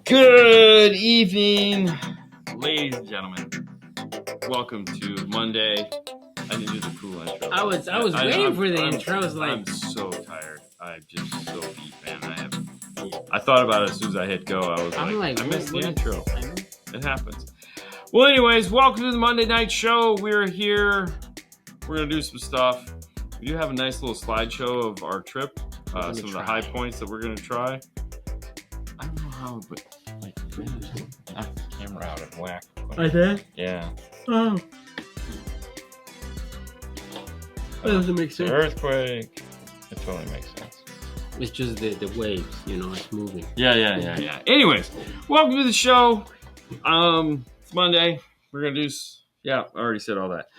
Good evening, ladies and gentlemen. Welcome to Monday. I didn't do the cool intro. I was waiting for the intro. I was like, I'm so tired. I'm just so beat, man. I thought about it as soon as I hit go. I was like, I missed the intro. It happens. Well, anyways, welcome to the Monday night show. We're here. We're gonna do some stuff. We do have a nice little slideshow of our trip. Some of the high points that we're gonna try. I don't know how, but camera out and whack. Like that? Yeah. Oh. That doesn't make sense. Earthquake. It totally makes sense. It's just the waves, it's moving. Yeah. Anyways, welcome to the show. It's Monday. We're gonna do. I already said all that.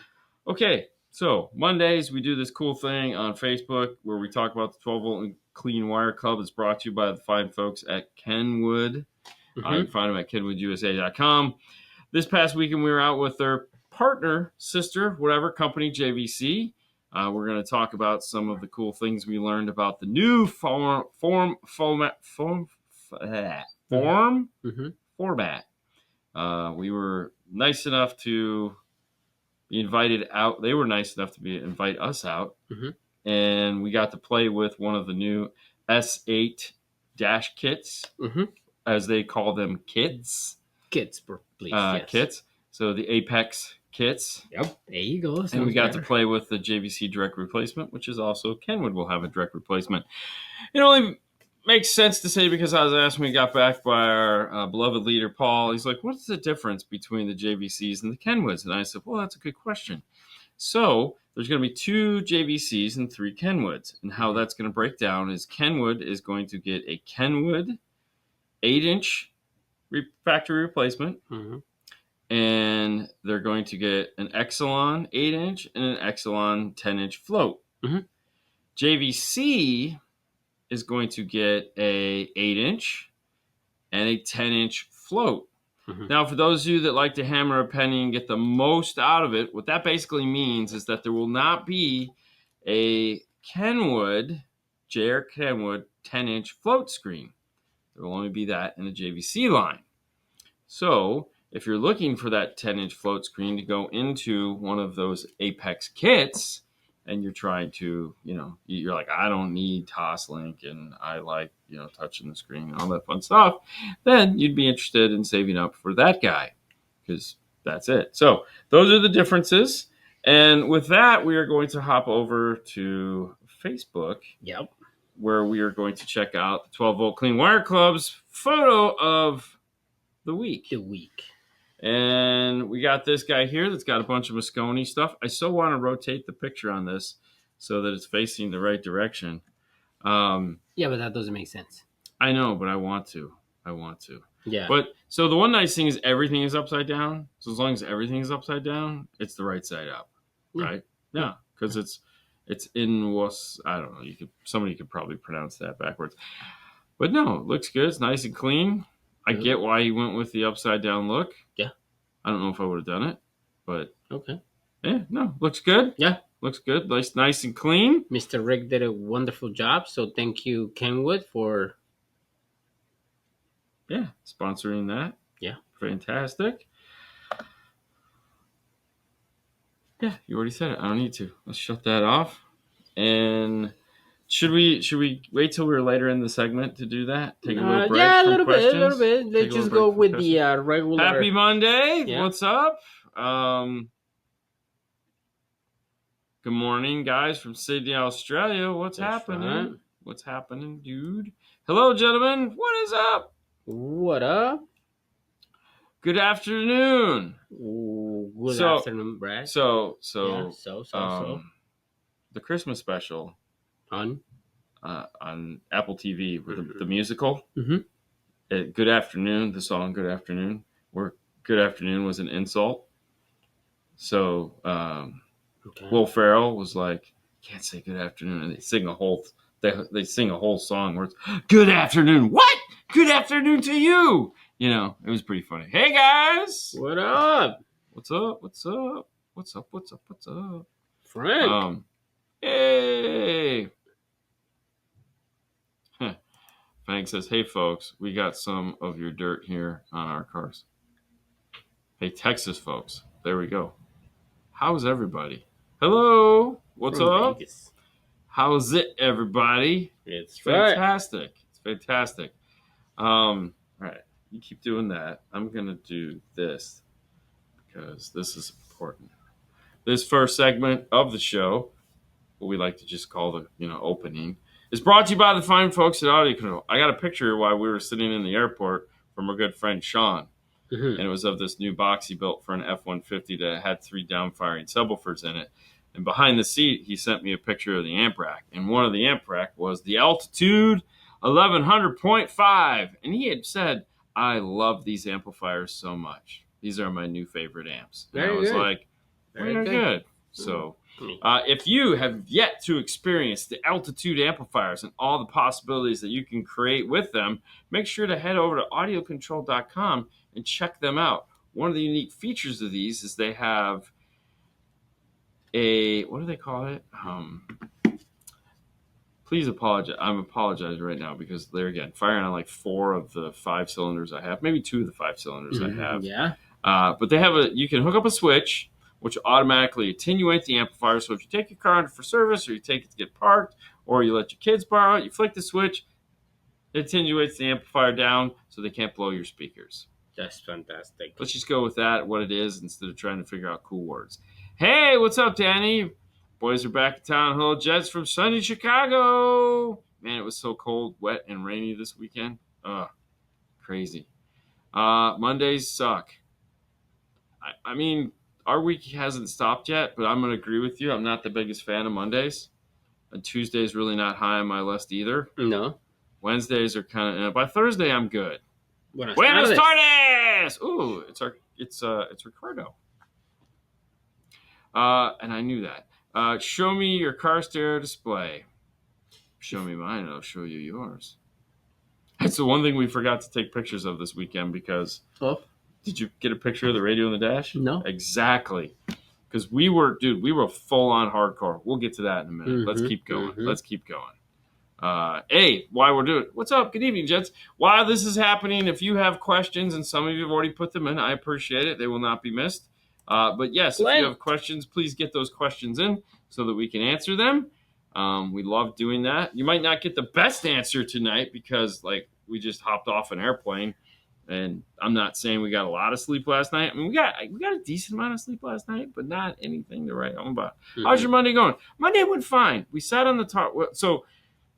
Okay, so Mondays we do this cool thing on Facebook where we talk about the 12-volt and clean wire club. It's brought to you by the fine folks at Kenwood. You can find them at kenwoodusa.com. This past weekend, we were out with their partner, sister, whatever, company, JVC. We're going to talk about some of the cool things we learned about the new format. We were nice enough to be invited out. They were nice enough to invite us out. And we got to play with one of the new S8 dash kits, as they call them, kits. Kits, please. Yes. Kits. So the Apex kits. Yep. There you go. And we got to play with the JVC direct replacement, which is also Kenwood will have a direct replacement. It only makes sense to say because I was asked when we got back by our beloved leader, Paul. He's like, what's the difference between the JVCs and the Kenwoods? And I said, well, that's a good question. So there's going to be 2 JVCs and 3 Kenwoods. And how that's going to break down is Kenwood is going to get a Kenwood 8-inch factory replacement. And they're going to get an Exelon 8-inch and an Exelon 10-inch float. JVC is going to get a 8-inch and a 10-inch float. Now, for those of you that like to hammer a penny and get the most out of it, what that basically means is that there will not be a Kenwood, JR Kenwood 10-inch float screen. There will only be that in the JVC line. So if you're looking for that 10-inch float screen to go into one of those Apex kits, and you're trying to, you're like, I don't need Toslink, and I like, touching the screen and all that fun stuff, then you'd be interested in saving up for that guy, because that's it. So those are the differences. And with that, we are going to hop over to Facebook. Yep. Where we are going to check out the 12-volt Clean Wire Club's photo of the week. And we got this guy here that's got a bunch of Moscone stuff. I so want to rotate the picture on this so that it's facing the right direction. Yeah, but that doesn't make sense. I know, but I want to. Yeah. But so the one nice thing is everything is upside down. So as long as everything is upside down, it's the right side up, right? Yeah, because it's in was I don't know. Somebody could probably pronounce that backwards, but no, it looks good. It's nice and clean. I get why he went with the upside down look. Yeah. I don't know if I would have done it, but okay. Yeah, no, looks good. Yeah. Looks good. Nice and clean. Mr. Rick did a wonderful job, so thank you, Kenwood, for sponsoring that. Yeah. Fantastic. Yeah, you already said it. I don't need to. Let's shut that off. And should we wait till we're later in the segment to do that? Take a little break. Yeah, a little bit. Let's just go with the regular. Happy Monday. Yeah. What's up? Good morning, guys from Sydney, Australia. What's happening? Right. What's happening, dude? Hello, gentlemen. What is up? What up? Good afternoon. Good afternoon, Brad. So. The Christmas special on Apple TV with the musical. Good Afternoon, the song Good Afternoon, where Good Afternoon was an insult. So Will Ferrell was like, can't say good afternoon, and they sing a whole song where it's good afternoon. What? Good afternoon to you. It was pretty funny. Hey guys. What up? What's up? Frank. Hey. Hank says, "Hey folks, we got some of your dirt here on our cars." Hey Texas folks, there we go. How's everybody? Hello, what's From up? Vegas. How's it, everybody? It's fantastic. It's fantastic. All right, you keep doing that. I'm gonna do this because this is important. This first segment of the show, what we like to just call the opening, is brought to you by the fine folks at Audio Control. I got a picture while we were sitting in the airport from our good friend Sean, and it was of this new box he built for an F-150 that had 3 downfiring subwoofers in it. And behind the seat, he sent me a picture of the amp rack, and one of the amp rack was the Altitude 1100.5, and he had said, "I love these amplifiers so much. These are my new favorite amps." And I was like, very good. So if you have yet to experience the Altitude amplifiers and all the possibilities that you can create with them, make sure to head over to audiocontrol.com and check them out. One of the unique features of these is they have a, what do they call it? Please apologize. I'm apologizing right now because they're, again, firing on like 4 of the 5 cylinders I have, maybe 2 of the 5 cylinders I have. Yeah. But they have you can hook up a switch, which will automatically attenuate the amplifier. So if you take your car in for service, or you take it to get parked, or you let your kids borrow it, you flick the switch, it attenuates the amplifier down so they can't blow your speakers. That's fantastic. Let's just go with that, what it is, instead of trying to figure out cool words. Hey, what's up, Danny? Boys are back in town. Hello, Jets from sunny Chicago. Man, it was so cold, wet, and rainy this weekend. Crazy. Mondays suck. I mean, our week hasn't stopped yet, but I'm going to agree with you. I'm not the biggest fan of Mondays. And Tuesday's really not high on my list either. No. Wednesdays are kind of. By Thursday, I'm good. Buenas tardes. Ooh, it's Ricardo. And I knew that. Show me your car stereo display. Show me mine, and I'll show you yours. That's the one thing we forgot to take pictures of this weekend because. Oh. Did you get a picture of the radio in the dash? No. Exactly. Because we were full on hardcore. We'll get to that in a minute. Let's keep going. Let's keep going. Hey, while we're doing it, what's up? Good evening, Jets. While this is happening, if you have questions, and some of you have already put them in, I appreciate it. They will not be missed. But yes, if you have questions, please get those questions in so that we can answer them. We love doing that. You might not get the best answer tonight because, we just hopped off an airplane. And I'm not saying we got a lot of sleep last night. I mean, we got a decent amount of sleep last night, but not anything to write home about. How's your Monday going? Monday went fine. We sat on the top. So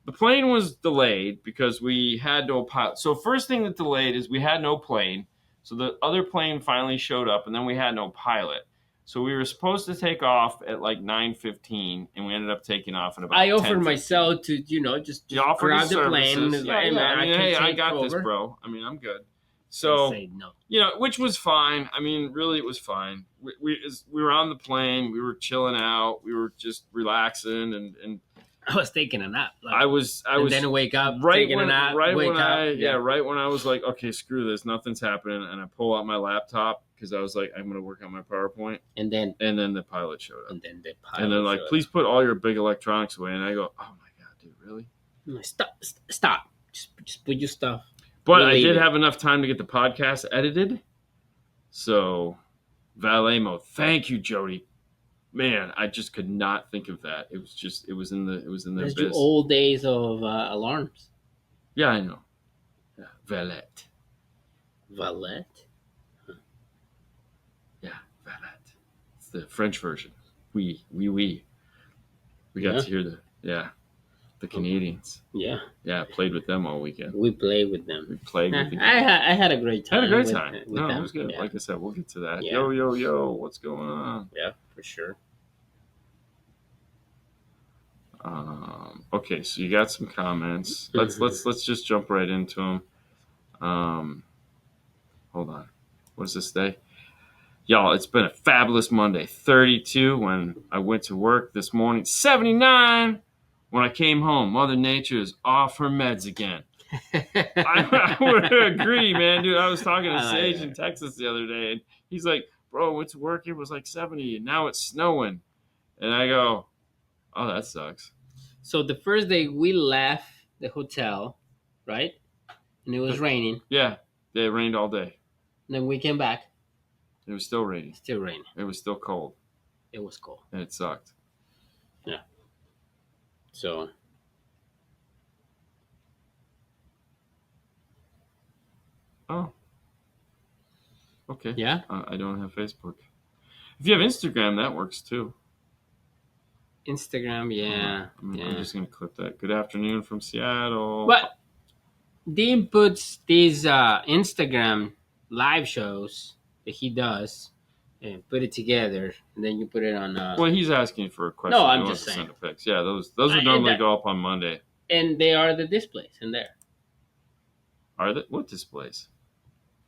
the plane was delayed because we had no pilot. So first thing that delayed is we had no plane. So the other plane finally showed up, and then we had no pilot. So we were supposed to take off at 9:15, and we ended up taking off at about. I offered myself to, just grab the plane. I got this, bro. I mean, I'm good. So, say no. Which was fine. I mean, really, it was fine. We were on the plane. We were chilling out. We were just relaxing, and I was taking a nap. I was. And then wake up, right taking when, a nap, right wake when up. Right when I was like, okay, screw this, nothing's happening, and I pull out my laptop because I was like, I'm gonna work on my PowerPoint, and then the pilot showed up, and then please put all your big electronics away, and I go, oh my god, dude, really? Stop, just put your stuff. But I did have enough time to get the podcast edited. So, valet mode. Thank you, Jody. Man, I just could not think of that. It was in the That's your old days of alarms. Yeah, I know. Yeah, valet. Valet? Huh. Yeah, valet. It's the French version. We got to hear the Canadians. Yeah. Yeah, played with them all weekend. We played with them. We played with them. I had a great time. With them. It was good. Yeah. Like I said, we'll get to that. Yeah. Yo, what's going on? Yeah, for sure. Okay, so you got some comments. Let's just jump right into them. Hold on. What does this say? Y'all, it's been a fabulous Monday. 32 when I went to work this morning. 79 when I came home. Mother Nature is off her meds again. I would agree, man, dude. I was talking to Sage in Texas the other day, and he's like, bro, I went to work. It was 70, and now it's snowing. And I go, oh, that sucks. So the first day we left the hotel, right? And it was raining. Yeah, it rained all day. Then we came back. It was still raining. Still raining. It was still cold. It was cold. And it sucked. Yeah. So. Oh. Okay. Yeah. I don't have Facebook. If you have Instagram, that works too. Instagram, yeah. I'm just going to clip that. Good afternoon from Seattle. But Dean puts these Instagram live shows that he does and put it together, and then you put it on. Well, he's asking for a question. No, He I'm wants just to saying. send a pics. Yeah, those would normally go up on Monday. And they are the displays in there. Are they? What displays?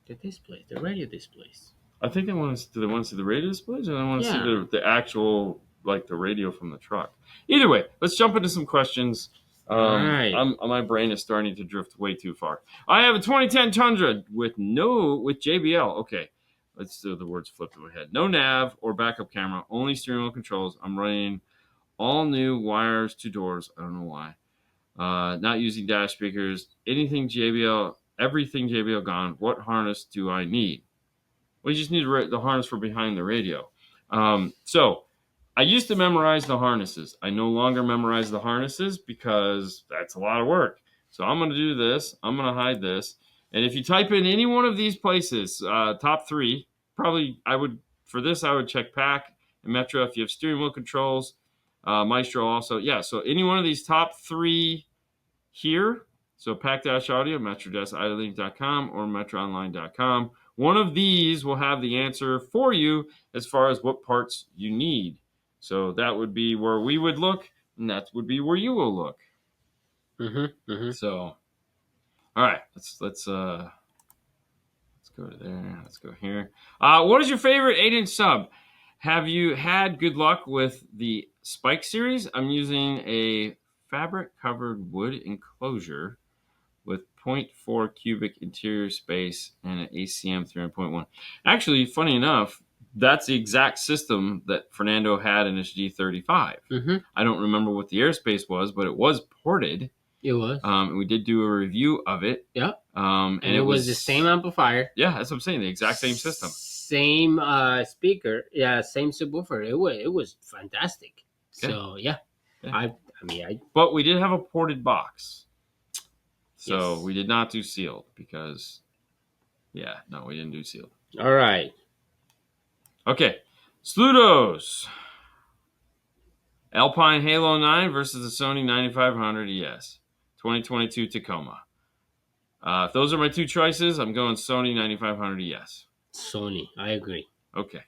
The displays, the radio displays. I think they want to. Do they want to see the radio displays, or they want to see the actual, like, the radio from the truck? Either way, let's jump into some questions. Right. My brain is starting to drift way too far. I have a 2010 Tundra with JBL. Okay, let's do the words flipped in my head. No nav or backup camera, only steering wheel controls. I'm running all new wires to doors. I don't know why. Not using dash speakers. Everything JBL gone. What harness do I need? Well, you just need the harness for behind the radio. So I used to memorize the harnesses. I no longer memorize the harnesses because that's a lot of work. So I'm going to do this. I'm going to hide this. And if you type in any one of these places, top three, probably I would check PAC and Metro. If you have steering wheel controls, Maestro also. Yeah, so any one of these top three here, so PAC-Audio, metro-idlink.com, or metroonline.com. One of these will have the answer for you as far as what parts you need. So that would be where we would look, and that would be where you will look. So, all right, let's go to there. Let's go here. What is your favorite 8-inch sub? Have you had good luck with the Spike series? I'm using a fabric-covered wood enclosure with 0.4 cubic interior space and an ACM 300.1. Actually, funny enough, that's the exact system that Fernando had in his G35. I don't remember what the airspace was, but it was ported. It was. We did do a review of it. Yeah. And it was the same amplifier. Yeah, that's what I'm saying. The exact same system. Same speaker. Yeah, same subwoofer. It was fantastic. Okay. So yeah. But we did have a ported box. So we did not do sealed because, we didn't do sealed. All right. Okay. Sludos. Alpine Halo 9 versus the Sony 9500 ES. 2022 Tacoma. If those are my two choices, I'm going Sony 9500 ES. Sony. I agree. Okay.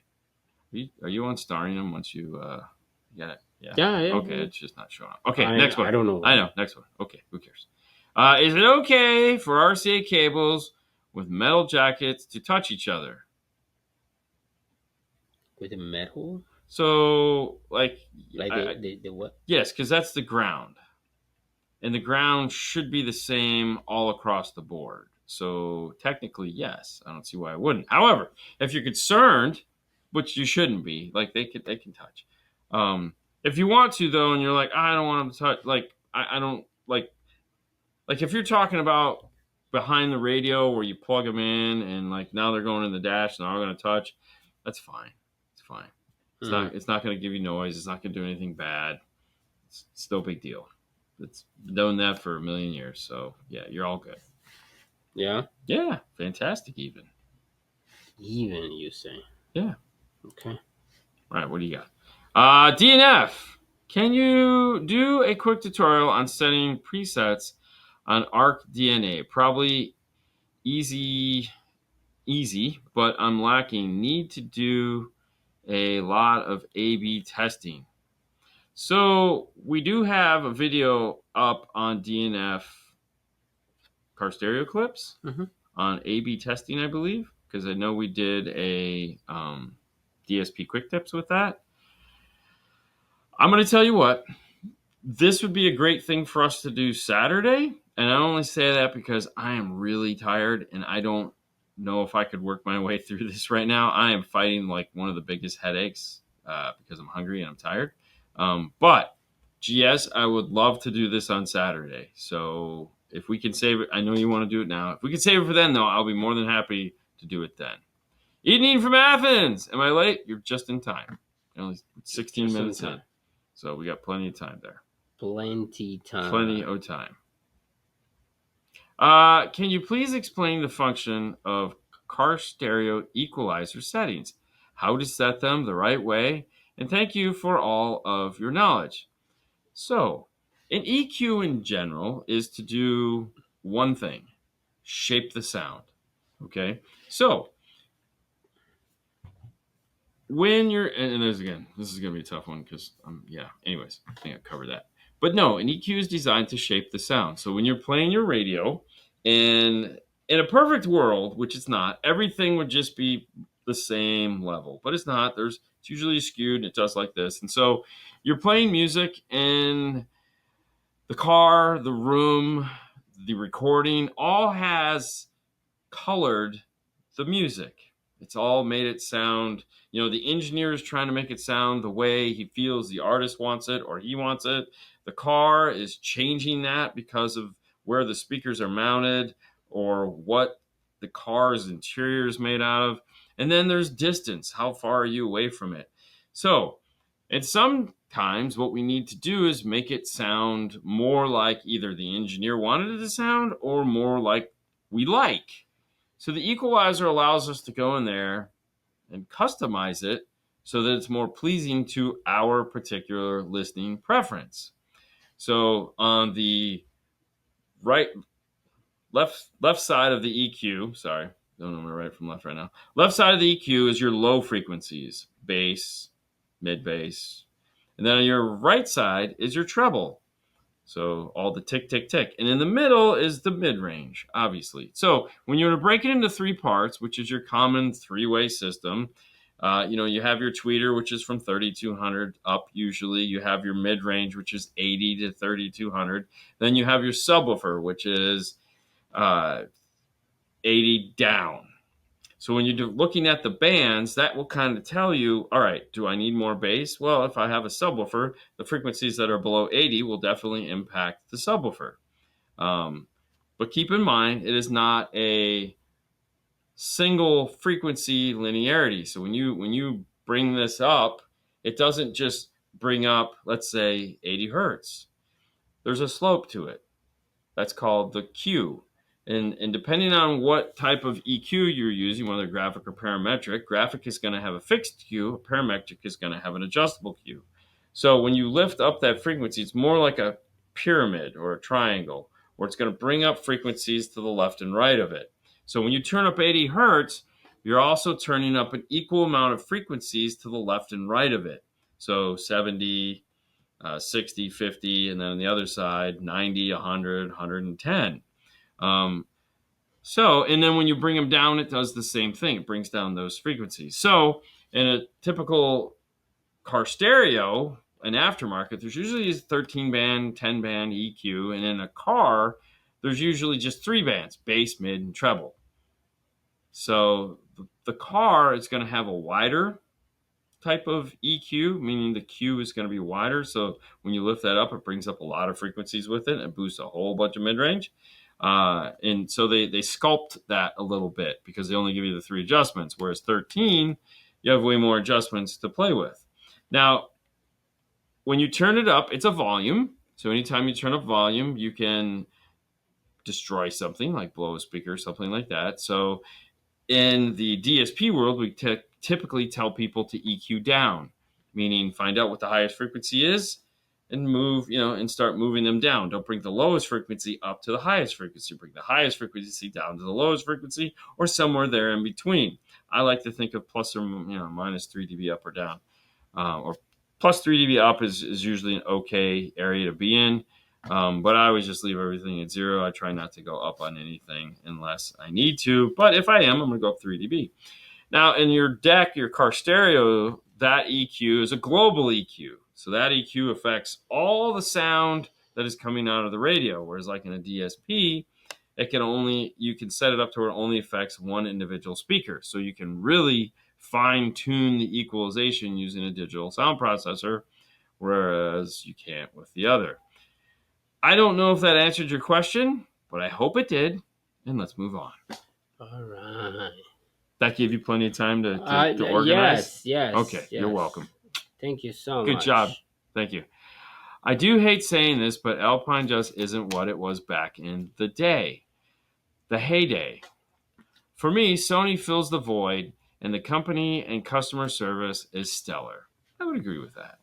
Are you unstarring them once you get it? Yeah. Okay, it's just not showing up. Okay, next one. I don't know. I know. Next one. Okay, who cares? Is it okay for RCA cables with metal jackets to touch each other? With a metal? So, like the what? Yes, because that's the ground. And the ground should be the same all across the board. So, technically, yes. I don't see why I wouldn't. However, if you're concerned, which you shouldn't be, like, they can touch. If you want to, though, and you're like, I don't want them to touch, like, I don't, like if you're talking about behind the radio where you plug them in and, like, now they're going in the dash and they're all going to touch, that's fine. It's fine. It's not going to give you noise. It's not going to do anything bad. It's no big deal. It's been doing that for a million years. So, yeah, you're all good. Yeah? Yeah, fantastic even. Even, you say? Yeah. Okay. All right, what do you got? DNF. Can you do a quick tutorial on setting presets on Arc DNA? Probably easy, but I'm lacking. Need to do a lot of A/B testing. So we do have a video up on DNF car stereo clips on A/B testing, I believe, because I know we did a DSP quick tips with that. I'm going to tell you what, this would be a great thing for us to do Saturday. And I only say that because I am really tired and I don't know if I could work my way through this right now. I am fighting like one of the biggest headaches because I'm hungry and I'm tired. But GS, I would love to do this on Saturday. So If we can save it, I know you want to do it now. If we can save it for then, though, I'll be more than happy to do it then. Evening from Athens. Am I late? You're just in time. Only 16 minutes in. So we got plenty of time there. Plenty time. Plenty of time. Can you please explain the function of car stereo equalizer settings? How to set them the right way? And thank you for all of your knowledge. So, an EQ in general is to do one thing: shape the sound. Okay? So, when you're, and there's again, this is going to be a tough one because, anyways, I think I covered that. But no, an EQ is designed to shape the sound. So when you're playing your radio, and in a perfect world, which it's not, everything would just be the same level. But it's not. It's usually skewed, and it does like this. And so you're playing music, and the car, the room, the recording all has colored the music. It's all made it sound, the engineer is trying to make it sound the way he feels the artist wants it or he wants it. The car is changing that because of where the speakers are mounted or what the car's interior is made out of. And then there's distance. How far are you away from it? So, and sometimes what we need to do is make it sound more like either the engineer wanted it to sound or more like we like. So the equalizer allows us to go in there and customize it so that it's more pleasing to our particular listening preference. So on the left side of the EQ, sorry, don't know my right from left right now. Left side of the EQ is your low frequencies, bass, mid bass. And then on your right side is your treble. So all the tick, tick, tick. And in the middle is the mid-range, obviously. So when you're to break it into three parts, which is your common three-way system, you have your tweeter, which is from 3,200 up usually. You have your mid-range, which is 80 to 3,200. Then you have your subwoofer, which is 80 down. So when you're looking at the bands, that will kind of tell you, all right, do I need more bass? Well, if I have a subwoofer, the frequencies that are below 80 will definitely impact the subwoofer. But keep in mind, it is not a single frequency linearity. So when you bring this up, it doesn't just bring up, let's say, 80 hertz. There's a slope to it. That's called the Q. And depending on what type of EQ you're using, whether graphic or parametric, graphic is going to have a fixed Q, parametric is going to have an adjustable Q. So when you lift up that frequency, it's more like a pyramid or a triangle, where it's going to bring up frequencies to the left and right of it. So when you turn up 80 hertz, you're also turning up an equal amount of frequencies to the left and right of it. So 70, 60, 50, and then on the other side, 90, 100, 110. And then when you bring them down, it does the same thing. It brings down those frequencies. So in a typical car stereo, an aftermarket, there's usually a 13 band, 10 band EQ. And in a car, there's usually just 3 bands, bass, mid, and treble. So the car is going to have a wider type of EQ, meaning the Q is going to be wider. So when you lift that up, it brings up a lot of frequencies with it and boosts a whole bunch of mid-range. And so they sculpt that a little bit because they only give you the 3 adjustments, whereas 13, you have way more adjustments to play with. Now, when you turn it up, it's a volume. So anytime you turn up volume, you can destroy something, like blow a speaker or something like that. So in the DSP world, we typically tell people to EQ down, meaning find out what the highest frequency is and move, and start moving them down. Don't bring the lowest frequency up to the highest frequency. Bring the highest frequency down to the lowest frequency, or somewhere there in between. I like to think of plus or minus 3 dB up or down, or plus 3 dB up is usually an okay area to be in. But I always just leave everything at 0. I try not to go up on anything unless I need to. But if I am, I'm going to go up 3 dB. Now, in your deck, your car stereo, that EQ is a global EQ. So that EQ affects all the sound that is coming out of the radio. Whereas like in a DSP, you can set it up to where it only affects one individual speaker. So you can really fine tune the equalization using a digital sound processor, whereas you can't with the other. I don't know if that answered your question. but I hope it did. And let's move on. All right. That gave you plenty of time to organize? Okay, Yes. you're welcome. Thank you so Good much. job. Thank you. I do hate saying this, but Alpine just isn't what it was back in the day. The heyday. For me, Sony fills the void, and the company and customer service is stellar. I would agree with that.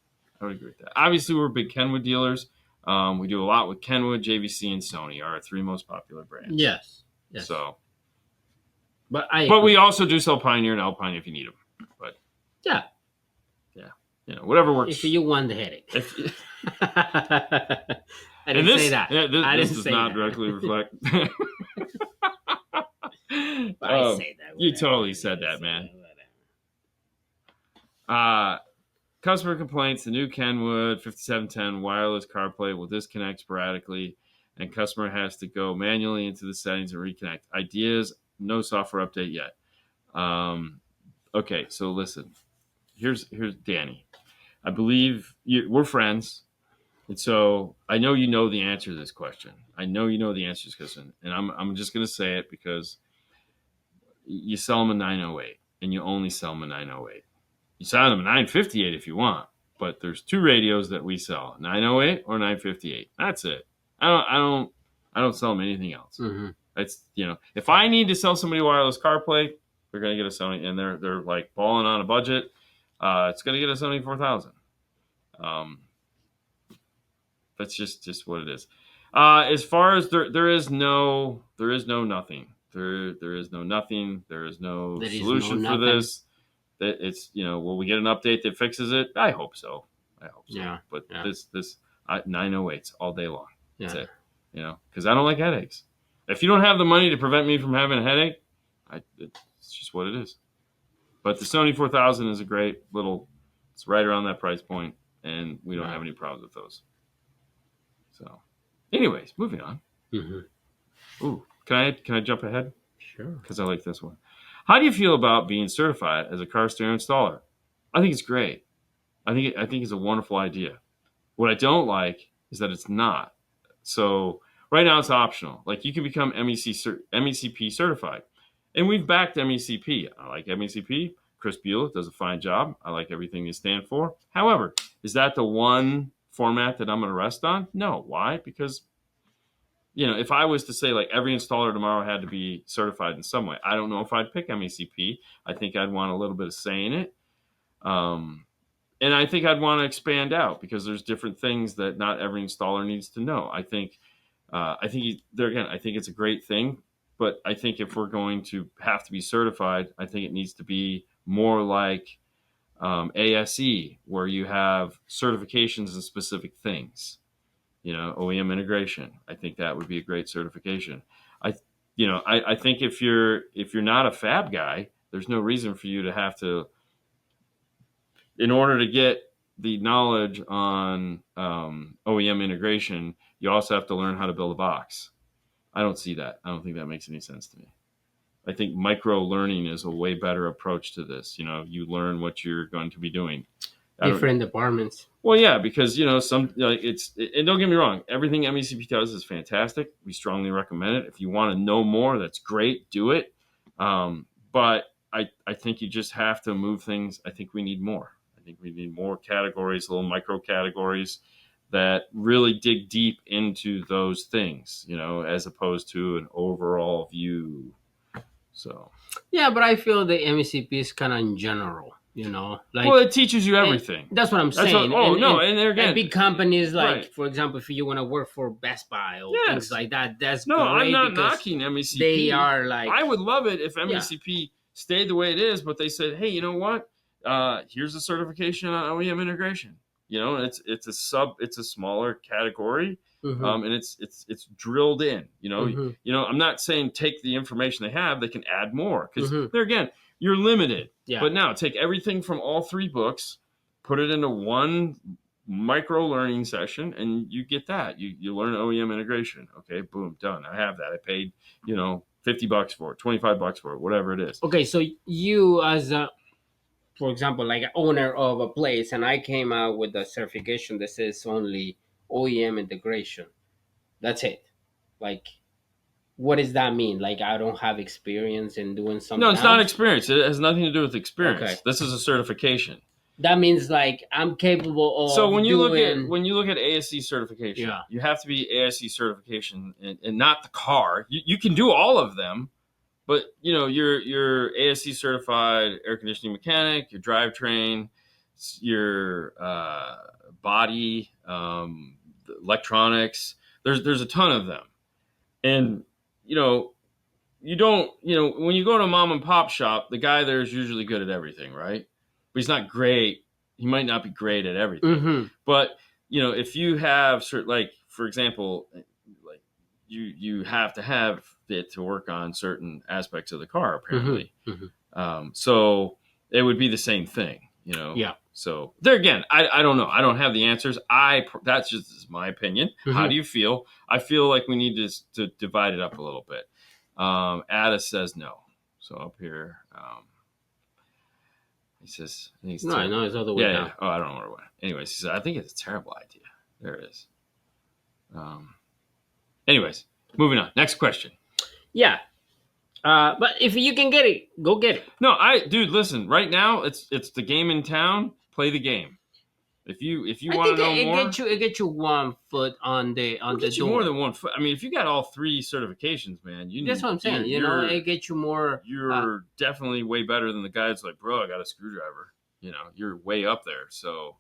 Obviously, we're big Kenwood dealers. We do a lot with Kenwood, JVC, and Sony are our three most popular brands. Yes. So, but we also do sell Pioneer and Alpine if you need them. But yeah, whatever works. If you want the headache. I didn't say that. This does not directly reflect. I say that. You totally said that, man. Customer complaints: the new Kenwood 5710 wireless CarPlay will disconnect sporadically, and customer has to go manually into the settings and reconnect. Ideas: no software update yet. Okay, so listen. Here's Danny. I believe we're friends. And so I know you know the answer to this question. And I'm just going to say it because you sell them a 908 and you only sell them a 908. You sell them a 958 if you want, but there's two radios that we sell, 908 or 958. That's it. I don't sell them anything else. Mm-hmm. It's, if I need to sell somebody wireless CarPlay, they're going to get a Sony, and they're like balling on a budget. It's going to get a Sony 4000. That's just what it is. As far as there is no nothing. There is no nothing. There is no solution for this. That it's will we get an update that fixes it? I hope so. Yeah. But this 908s all day long. Yeah. That's it. Because I don't like headaches. If you don't have the money to prevent me from having a headache, it's just what it is. But the Sony 4000 is a great little. It's right around that price point, and we don't have any problems with those. So, anyways, moving on. Mm-hmm. Ooh, can I jump ahead? Sure. Because I like this one. How do you feel about being certified as a car stereo installer? I think it's great. I think it's a wonderful idea. What I don't is that it's not. So right now it's optional. Like you can become MECP certified, and we've backed MECP. I like MECP. Chris Buell does a fine job. I like everything they stand for. However, is that the one format that I'm going to rest on? No. Why? Because if I was to say like every installer tomorrow had to be certified in some way, I don't know if I'd pick MECP. I think I'd want a little bit of say in it. And I think I'd want to expand out because there's different things that not every installer needs to know. I think it's a great thing, but I think if we're going to have to be certified, I think it needs to be more like ASE, where you have certifications in specific things. OEM integration. I think that would be a great certification. I think if you're not a fab guy, there's no reason for you to have to, in order to get the knowledge on OEM integration, you also have to learn how to build a box. I don't see that. I don't think that makes any sense to me. I think micro learning is a way better approach to this. You learn what you're going to be doing. Different departments. Well, yeah, because and don't get me wrong, everything MECP does is fantastic. We strongly recommend it. If you want to know more, that's great. Do it. But I think you just have to move things. I think we need more. I think we need more categories, little micro categories that really dig deep into those things, as opposed to an overall view. So. Yeah, but I feel the MECP is kind of in general. Well, it teaches you everything. That's what I'm saying. And there again, big companies like, right. For example, if you want to work for Best Buy or things like that, that's great. I'm not knocking MECP. They are like, I would love it if MECP stayed the way it is, but they said, hey, you know what? Here's a certification on OEM integration. It's a smaller category. Mm-hmm. And it's drilled in. I'm not saying take the information they have; they can add more because there again, you're limited. Yeah. But now take everything from all three books, put it into one micro learning session, and you get that. You learn OEM integration. Okay, boom, done. I have that. I paid $50 for it, $25 for it, whatever it is. Okay, so you as a, for example, like an owner of a place, and I came out with a certification that says only OEM integration. That's it. Like, what does that mean? Like I don't have experience in doing No, something it's not else? experience. It has nothing to do with Okay. experience. This is a certification. That means like I'm capable So of doing. when you look at ASC certification, Yeah. you have to be ASC certification and not the car. You can do all of them, but you know you're ASC certified air conditioning mechanic, your drivetrain, your body, electronics. There's a ton of them, and you know you don't when you go to a mom and pop shop, the guy there is usually good at everything, right? But he's not great. He might not be great at everything. Mm-hmm. But if you have certain, like for example, like you have to have it to work on certain aspects of the car, apparently. Mm-hmm. Mm-hmm. So it would be the same thing. Yeah. So there again, I don't know. I don't have the answers. That's just my opinion. How Mm-hmm. do you feel? I feel like we need to divide it up a little bit. Addis says no. So up here, he says, I think it's No, terrible. no, it's all the way Yeah, down. yeah. Oh, I don't know where it went. Anyways, he says, I think it's a terrible idea. There it is. Anyways, moving on. Next question. Yeah. But if you can get it, go get it. No, dude, listen. Right now, it's the game in town. Play the game. If you I want think to know more, it get you 1 foot on the get you door. more than 1 foot. I mean, if you got all 3 certifications, man, That's what I'm saying. It gets you more. You're definitely way better than the guy that's like, bro, I got a screwdriver. You're way up there. So,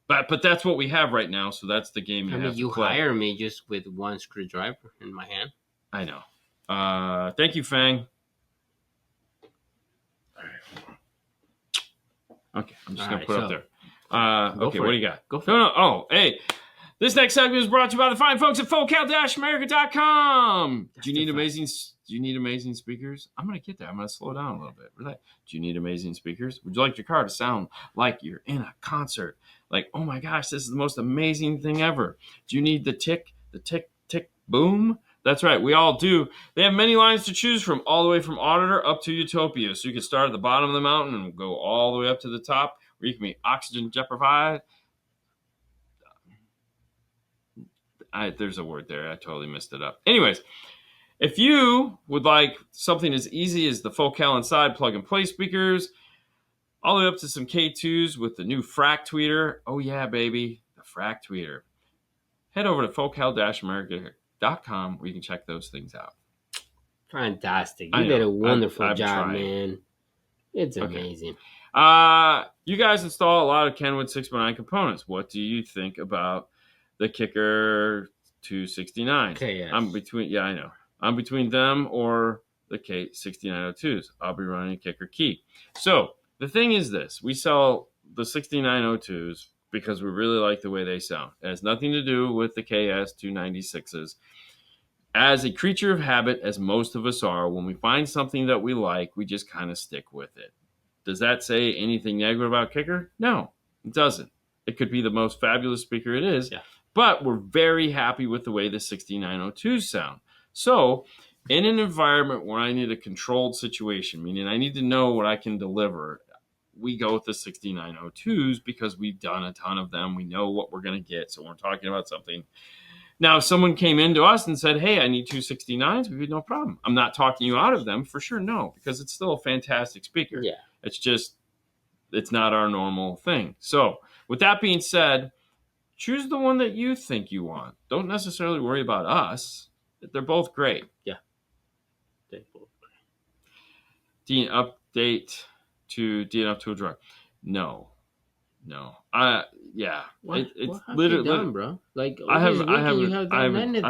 but that's what we have right now. So that's the game you play. hire me just with 1 screwdriver in my hand. I know. Thank you, Fang. All right. Okay, I'm just gonna put it up there. Okay, what do you got? Go for it. No. Oh, hey. This next segment is brought to you by the fine folks at focal-america.com. Do you need amazing speakers? I'm going to get there. I'm going to slow down a little bit. Relax. Do you need amazing speakers? Would you like your car to sound like you're in a concert? Like, oh my gosh, this is the most amazing thing ever. Do you need the tick, boom? That's right, we all do. They have many lines to choose from, all the way from Auditor up to Utopia. So you can start at the bottom of the mountain and go all the way up to the top, where you can be oxygen jeopardified. There's a word there. I totally messed it up. Anyways, if you would like something as easy as the Focal Inside plug-and-play speakers, all the way up to some K2s with the new FRAC tweeter. Oh, yeah, baby, the FRAC tweeter. Head over to focal-america.com where you can check those things out. Fantastic. You did a wonderful job, man. It's amazing. You guys install a lot of Kenwood 6x9 components. What do you think about the Kicker 269? KS. I know. I'm between them or the K6902s. I'll be running a Kicker key. So the thing is this. We sell the 6902s because we really like the way they sound. It has nothing to do with the KS 296s. As a creature of habit, as most of us are, when we find something that we like, we just kind of stick with it. Does that say anything negative about Kicker? No, it doesn't. It could be the most fabulous speaker it is, but we're very happy with the way the 6902s sound. So, in an environment where I need a controlled situation, meaning I need to know what I can deliver, we go with the 6902s because we've done a ton of them. We know what we're going to get, so we're talking about something. Now, if someone came into us and said, hey, I need 269s, we'd be no problem. I'm not talking you out of them, for sure, no, because it's still a fantastic speaker. Yeah. It's just, it's not our normal thing. So, with that being said, choose the one that you think you want. Don't necessarily worry about us. They're both great. Yeah. They're both great. Dean, update to DNF to a drug. No. Yeah. What it's have literally you done, bro? Like I haven't anything. I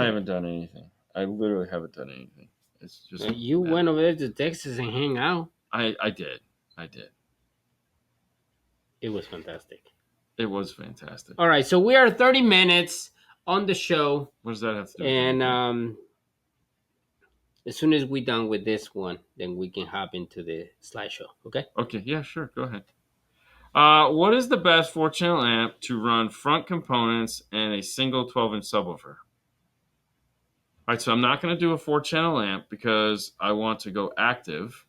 haven't done anything. I literally haven't done anything. It's just you went over there to Texas and hang out. I did. It was fantastic. It was fantastic. All right, so we are 30 minutes on the show. What does that have to do with And as soon as we're done with this one, then we can hop into the slideshow, okay? Okay, yeah, sure. Go ahead. What is the best 4-channel amp to run front components and a single 12-inch subwoofer? All right, so I'm not going to do a 4-channel amp because I want to go active.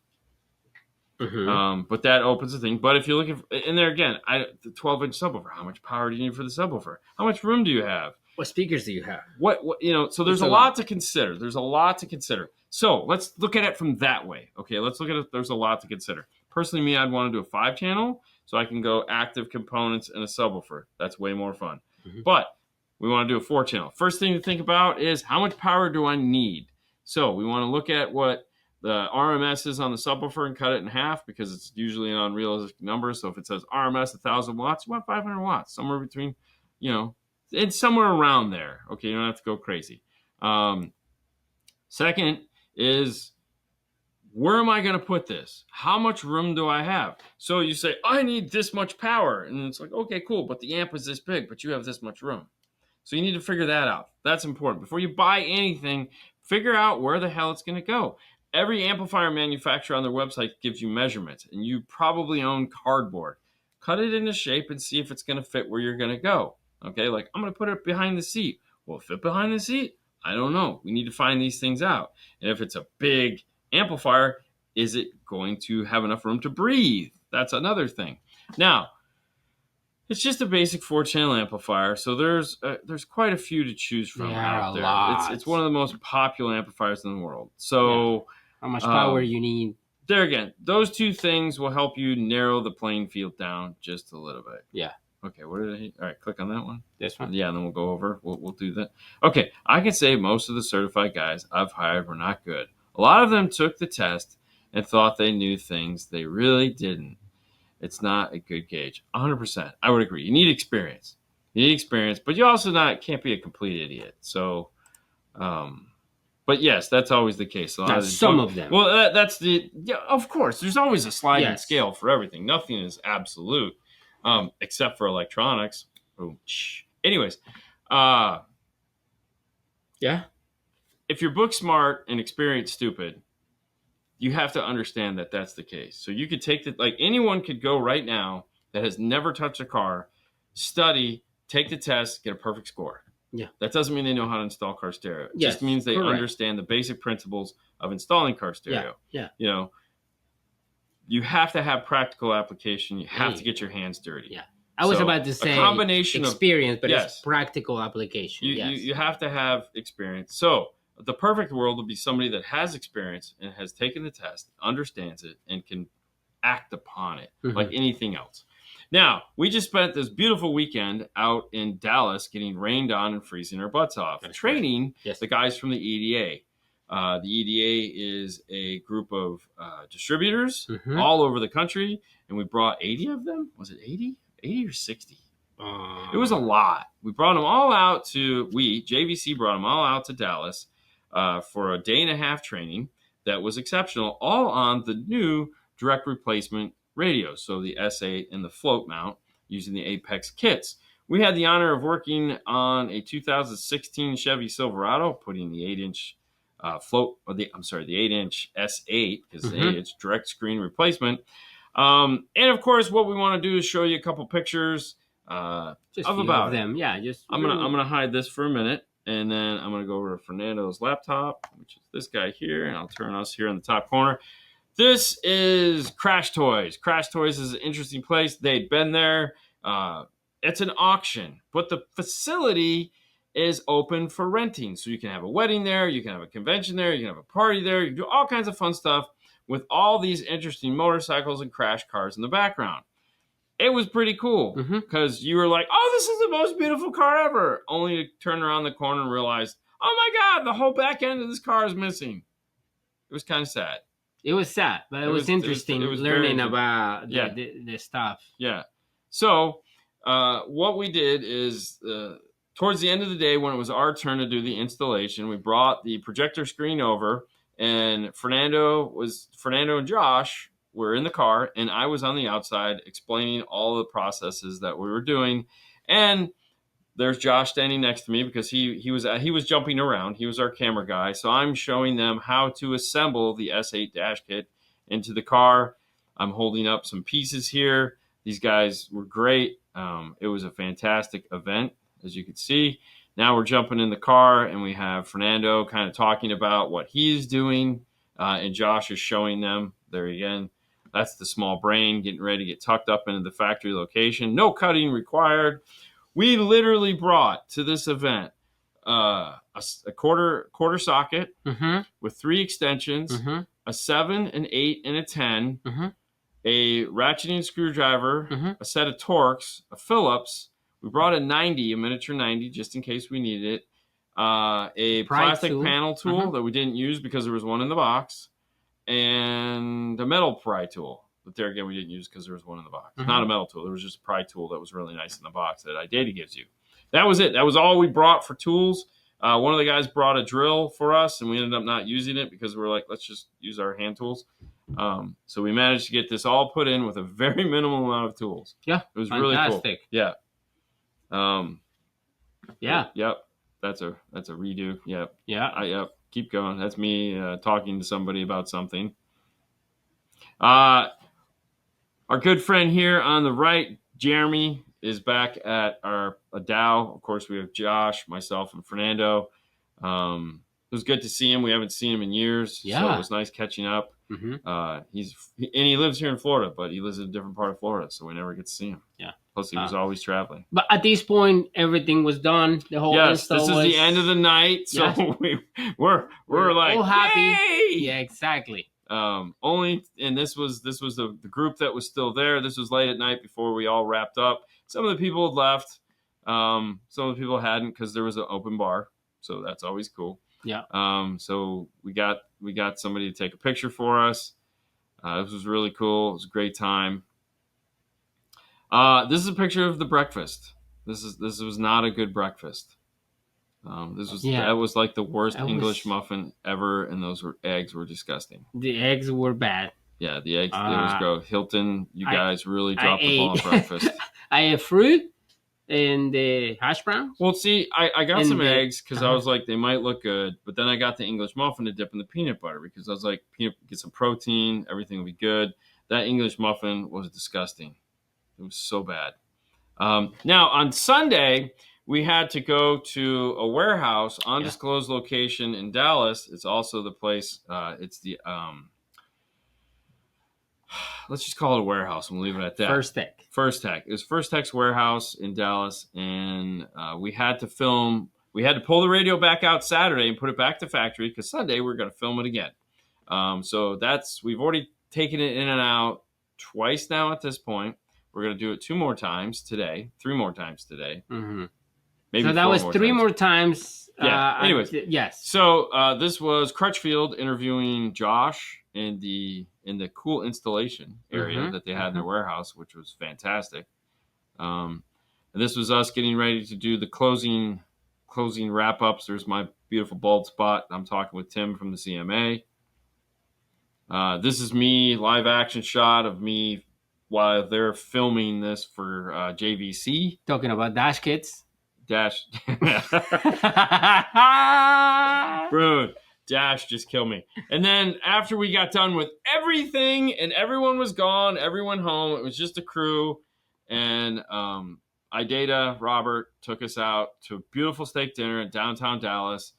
Mm-hmm. But that opens the thing. But if you're looking in there again, the 12-inch subwoofer, how much power do you need for the subwoofer? How much room do you have? What speakers do you have? So there's a lot to consider. So let's look at it from that way. Okay, let's look at it. There's a lot to consider. Personally, me, I'd want to do a 5-channel so I can go active components and a subwoofer. That's way more fun. Mm-hmm. But we want to do a 4-channel. First thing to think about is how much power do I need? So we want to look at what the RMS is on the subwoofer and cut it in half because it's usually an unrealistic number. So if it says RMS 1,000 watts, you want 500 watts, somewhere between, it's somewhere around there. Okay, you don't have to go crazy. Second is, where am I going to put this? How much room do I have? So you say, I need this much power. And it's like, okay, cool, but the amp is this big, but you have this much room. So you need to figure that out. That's important. Before you buy anything, figure out where the hell it's going to go. Every amplifier manufacturer on their website gives you measurements, and you probably own cardboard. Cut it into shape and see if it's going to fit where you're going to go. Okay, like I'm going to put it behind the seat. Will it fit behind the seat? I don't know. We need to find these things out. And if it's a big amplifier, is it going to have enough room to breathe? That's another thing. Now, it's just a basic 4-channel amplifier, so there's quite a few to choose from out there. Lot. It's one of the most popular amplifiers in the world. So, how much power you need? There again, those two things will help you narrow the playing field down just a little bit. Yeah. Okay, what did I hit? All right, click on that one. This one? Yeah, and then we'll go over. We'll do that. Okay, I can say most of the certified guys I've hired were not good. A lot of them took the test and thought they knew things they really didn't. It's not a good gauge. 100%. I would agree. You need experience. But you also can't be a complete idiot. So, but yes, that's always the case. Some of them. Well, of course, there's always a sliding scale for everything. Nothing is absolute, except for electronics. Oh, anyways, yeah. If you're book smart and experience stupid, you have to understand that that's the case. So you could take anyone could go right now that has never touched a car, study, take the test, get a perfect score. Yeah. That doesn't mean they know how to install car stereo. It just means they understand the basic principles of installing car stereo. Yeah. You have to have practical application. You have to get your hands dirty. Yeah. I was about to say a combination experience, but it's practical application. You have to have experience. So the perfect world would be somebody that has experience and has taken the test, understands it, and can act upon it like anything else. Now, we just spent this beautiful weekend out in Dallas getting rained on and freezing our butts off, training the guys from the EDA. The EDA is a group of distributors all over the country, and we brought 80 of them. Was it 80? 80 or 60? It was a lot. We brought them all out JVC brought them all out to Dallas for a day and a half training that was exceptional, all on the new direct replacement radios, so the S8 and the float mount using the Apex kits. We had the honor of working on a 2016 Chevy Silverado, putting the 8-inch the 8-inch S8, because it's 8-inch direct screen replacement. And of course, what we want to do is show you a couple pictures of them. Yeah, I'm gonna hide this for a minute, and then I'm gonna go over to Fernando's laptop, which is this guy here, and I'll turn us here in the top corner. This is Crash Toys. Crash Toys is an interesting place. They'd been there. It's an auction, but the facility is open for renting. So you can have a wedding there, you can have a convention there, you can have a party there, you can do all kinds of fun stuff with all these interesting motorcycles and crash cars in the background. It was pretty cool because you were like, oh, this is the most beautiful car ever. Only to turn around the corner and realize, oh my God, the whole back end of this car is missing. It was kind of sad. It was sad, but it was interesting learning about the stuff. Yeah. So what we did is towards the end of the day, when it was our turn to do the installation, we brought the projector screen over, and Fernando and Josh were in the car, and I was on the outside explaining all the processes that we were doing. And there's Josh standing next to me because he was jumping around. He was our camera guy. So I'm showing them how to assemble the S8 dash kit into the car. I'm holding up some pieces here. These guys were great. It was a fantastic event, as you can see. Now we're jumping in the car, and we have Fernando kind of talking about what he's doing, and Josh is showing them there again. That's the small brain getting ready to get tucked up into the factory location. No cutting required. We literally brought to this event a quarter socket with 3 extensions, a 7, an 8, and a 10, a ratcheting screwdriver, a set of Torx, a Phillips. We brought a 90, a miniature 90, just in case we needed it. A plastic panel tool that we didn't use because there was one in the box, and a metal pry tool. But there again, we didn't use because there was one in the box. Not a metal tool. There was just a pry tool that was really nice in the box that iData gives you. That was it. That was all we brought for tools. One of the guys brought a drill for us, and we ended up not using it because we were like, let's just use our hand tools. So we managed to get this all put in with a very minimal amount of tools. Yeah, it was fantastic. Really cool. Yeah. Yeah. Yep. That's a redo. Yep. Yeah. Yep. Keep going. That's me talking to somebody about something. Our good friend here on the right, Jeremy, is back at our DAO. Of course, we have Josh, myself, and Fernando. It was good to see him. We haven't seen him in years, so it was nice catching up. He lives here in Florida, but he lives in a different part of Florida, so we never get to see him. Yeah. Plus, he was always traveling. But at this point, everything was done. The whole this is the end of the night, so we're like all happy. Yay! Yeah, exactly. This was the group that was still there. This was late at night before we all wrapped up. Some of the people had left. Some of the people hadn't because there was an open bar, so that's always cool. Yeah. So we got somebody to take a picture for us. This was really cool. It was a great time. This is a picture of the breakfast. This was not a good breakfast. That was like the worst English muffin ever, and those eggs were disgusting. The eggs were bad. Yeah, the eggs, it was gross. Hilton, you guys really dropped the ball at breakfast. I ate fruit and the hash browns. Well, see, I got some eggs because I was like, they might look good, but then I got the English muffin to dip in the peanut butter because I was like, get some protein, everything will be good. That English muffin was disgusting. It was so bad. Now, on Sunday, we had to go to a warehouse, undisclosed location in Dallas. It's also the place, it's the, let's just call it a warehouse and we'll leave it at that. First Tech. It was First Tech's warehouse in Dallas, and we had to pull the radio back out Saturday and put it back to factory because Sunday we're going to film it again. So we've already taken it in and out twice now at this point. We're going to do it 3 more times today. Maybe so that was 3 more times. Yeah. Anyways, yes. So this was Crutchfield interviewing Josh in the cool installation area that they had in their warehouse, which was fantastic. And this was us getting ready to do the closing wrap ups. There's my beautiful bald spot. I'm talking with Tim from the CMA. This is me, live action shot of me while they're filming this for JVC. Talking about Dash Kits. Bro, Dash just killed me. And then after we got done with everything and everyone was gone, everyone home, it was just a crew. And iData, Robert, took us out to a beautiful steak dinner in downtown Dallas.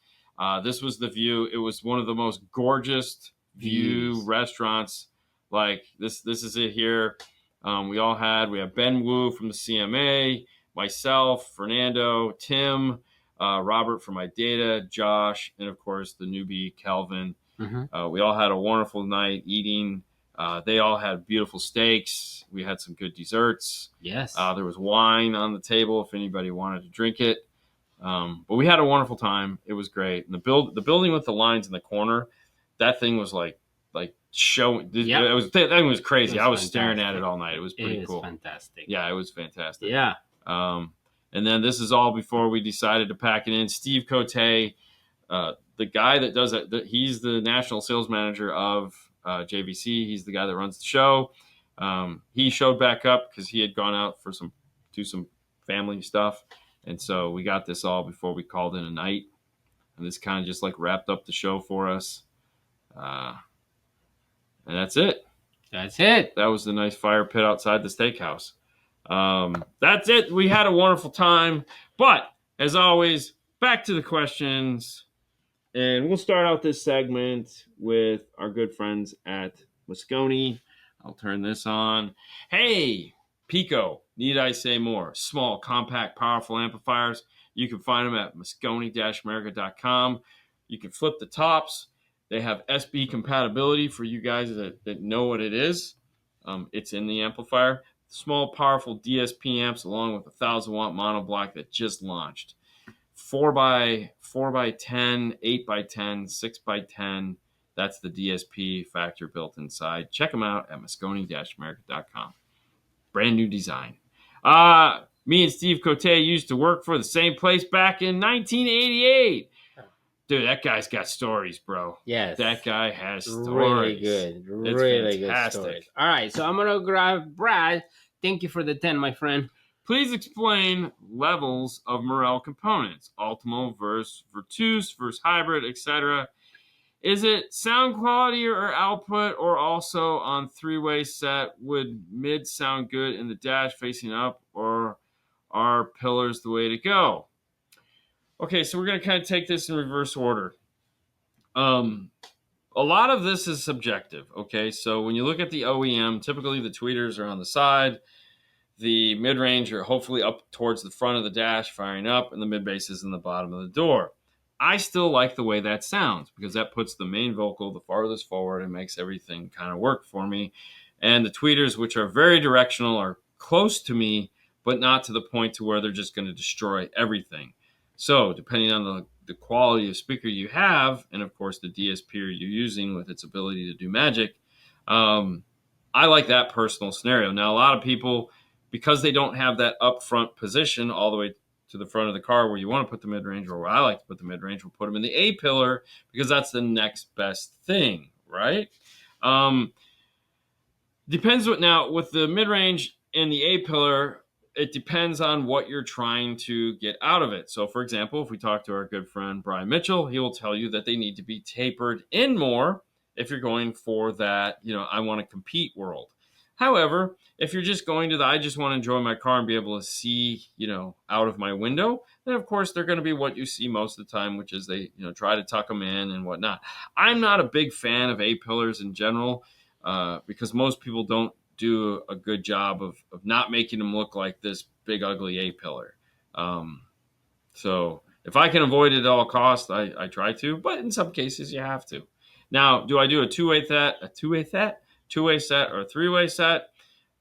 This was the view. It was one of the most gorgeous view restaurants. Like this is it here. We have Ben Wu from the CMA, myself, Fernando, Tim, Robert from iData, Josh, and of course the newbie Kelvin. We all had a wonderful night eating. They all had beautiful steaks. We had some good desserts. Yes. There was wine on the table if anybody wanted to drink it. But we had a wonderful time. It was great. And the building with the lines in the corner, that thing was like showing. That thing was crazy. I was staring at it all night. It was pretty cool. Fantastic. Yeah, it was fantastic. Yeah. And then this is all before we decided to pack it in. Steve Cote, the guy that does it, he's the national sales manager of JVC. He's the guy that runs the show. He showed back up because he had gone out for do some family stuff. And so we got this all before we called in a night. And this kind of just like wrapped up the show for us. And that's it. That was the nice fire pit outside the steakhouse. That's it. We had a wonderful time. But as always, back to the questions. And we'll start out this segment with our good friends at Moscone. I'll turn this on. Hey, Pico, need I say more? Small, compact, powerful amplifiers. You can find them at moscone-america.com. You can flip the tops. They have SB compatibility for you guys that know what it is. It's in the amplifier. Small, powerful DSP amps along with a 1,000-watt monoblock that just launched. 4x10, 8x10, 6x10. That's the DSP factor built inside. Check them out at moscone-america.com. Brand new design. Me and Steve Cote used to work for the same place back in 1988. Dude, that guy's got stories, bro. Yes. That guy has stories. Really good. Really good stories. All right, so I'm going to grab Brad. Thank you for the 10, my friend. Please explain levels of Morel components. Ultimo versus Virtuose versus Hybrid, etc. Is it sound quality or output, or also on three-way set? Would mid sound good in the dash facing up, or are pillars the way to go? Okay, so we're going to kind of take this in reverse order. A lot of this is subjective, okay? So when you look at the OEM, typically the tweeters are on the side, the mid-range are hopefully up towards the front of the dash firing up, and the mid-bass is in the bottom of the door. I still like the way that sounds because that puts the main vocal the farthest forward and makes everything kind of work for me. And the tweeters, which are very directional, are close to me, but not to the point to where they're just going to destroy everything. So depending on the quality of speaker you have, and of course the DSP you're using with its ability to do magic, I like that personal scenario. Now, a lot of people, because they don't have that upfront position all the way to the front of the car where you want to put the mid-range, or where I like to put the mid-range, we'll put them in the A pillar because that's the next best thing, right? Depends what now with the mid-range and the A pillar, it depends on what you're trying to get out of it. So, for example, if we talk to our good friend Brian Mitchell, he will tell you that they need to be tapered in more if you're going for that, I want to compete world. However, if you're just going to I just want to enjoy my car and be able to see, out of my window, then of course they're going to be what you see most of the time, which is they, try to tuck them in and whatnot. I'm not a big fan of A pillars in general because most people don't do a good job of not making them look like this big ugly A pillar. So if I can avoid it at all costs, I try to, but in some cases you have to. Now, do I do a two-way set, two-way set, or a three-way set?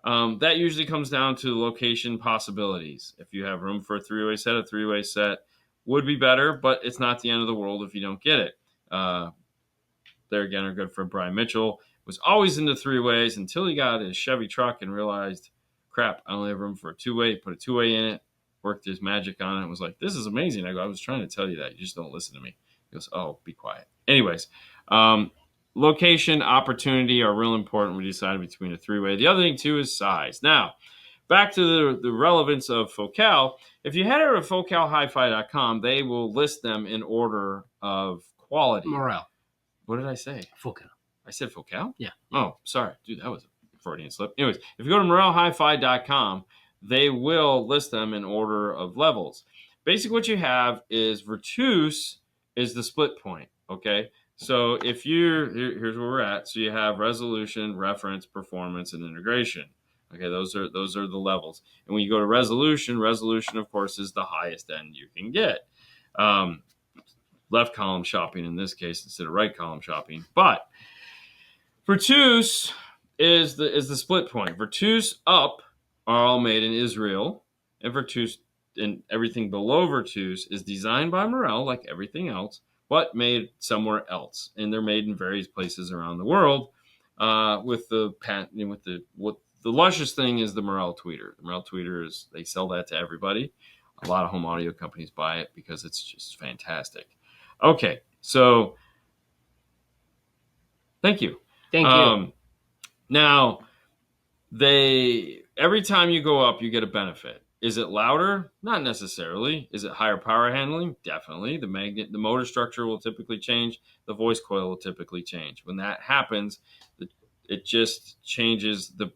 That usually comes down to location possibilities. If you have room for a three-way set would be better, but it's not the end of the world if you don't get it. There again, our good friend Brian Mitchell was always into three-ways until he got his Chevy truck and realized, crap, I only have room for a two-way, put a two-way in it, worked his magic on it, and was like, this is amazing. I go, I was trying to tell you that. You just don't listen to me. He goes, oh, be quiet. Anyways, location, opportunity are real important when you decide between a three-way. The other thing, too, is size. Now, back to the relevance of Focal. If you head over to focalhifi.com, they will list them in order of quality. Morel. What did I say? Focal. I said Focal? Yeah. Oh, sorry. Dude, that was a Freudian slip. Anyways, if you go to morelhifi.com, they will list them in order of levels. Basically, what you have is Virtuose is the split point, okay? So if here's where we're at. So you have resolution, reference, performance, and integration. Okay, those are the levels. And when you go to resolution, of course, is the highest end you can get. Left column shopping in this case instead of right column shopping. But Virtuose is the split point. Virtuose up are all made in Israel, and Virtuose and everything below Virtuose is designed by Morel, like everything else, but made somewhere else, and they're made in various places around the world. With the patent, what the luscious thing is the Morel tweeter. The Morel tweeter is they sell that to everybody. A lot of home audio companies buy it because it's just fantastic. Okay, so thank you. Thank you. Now, every time you go up, you get a benefit. Is it louder? Not necessarily. Is it higher power handling? Definitely. The motor structure will typically change. The voice coil will typically change. When that happens, it just changes the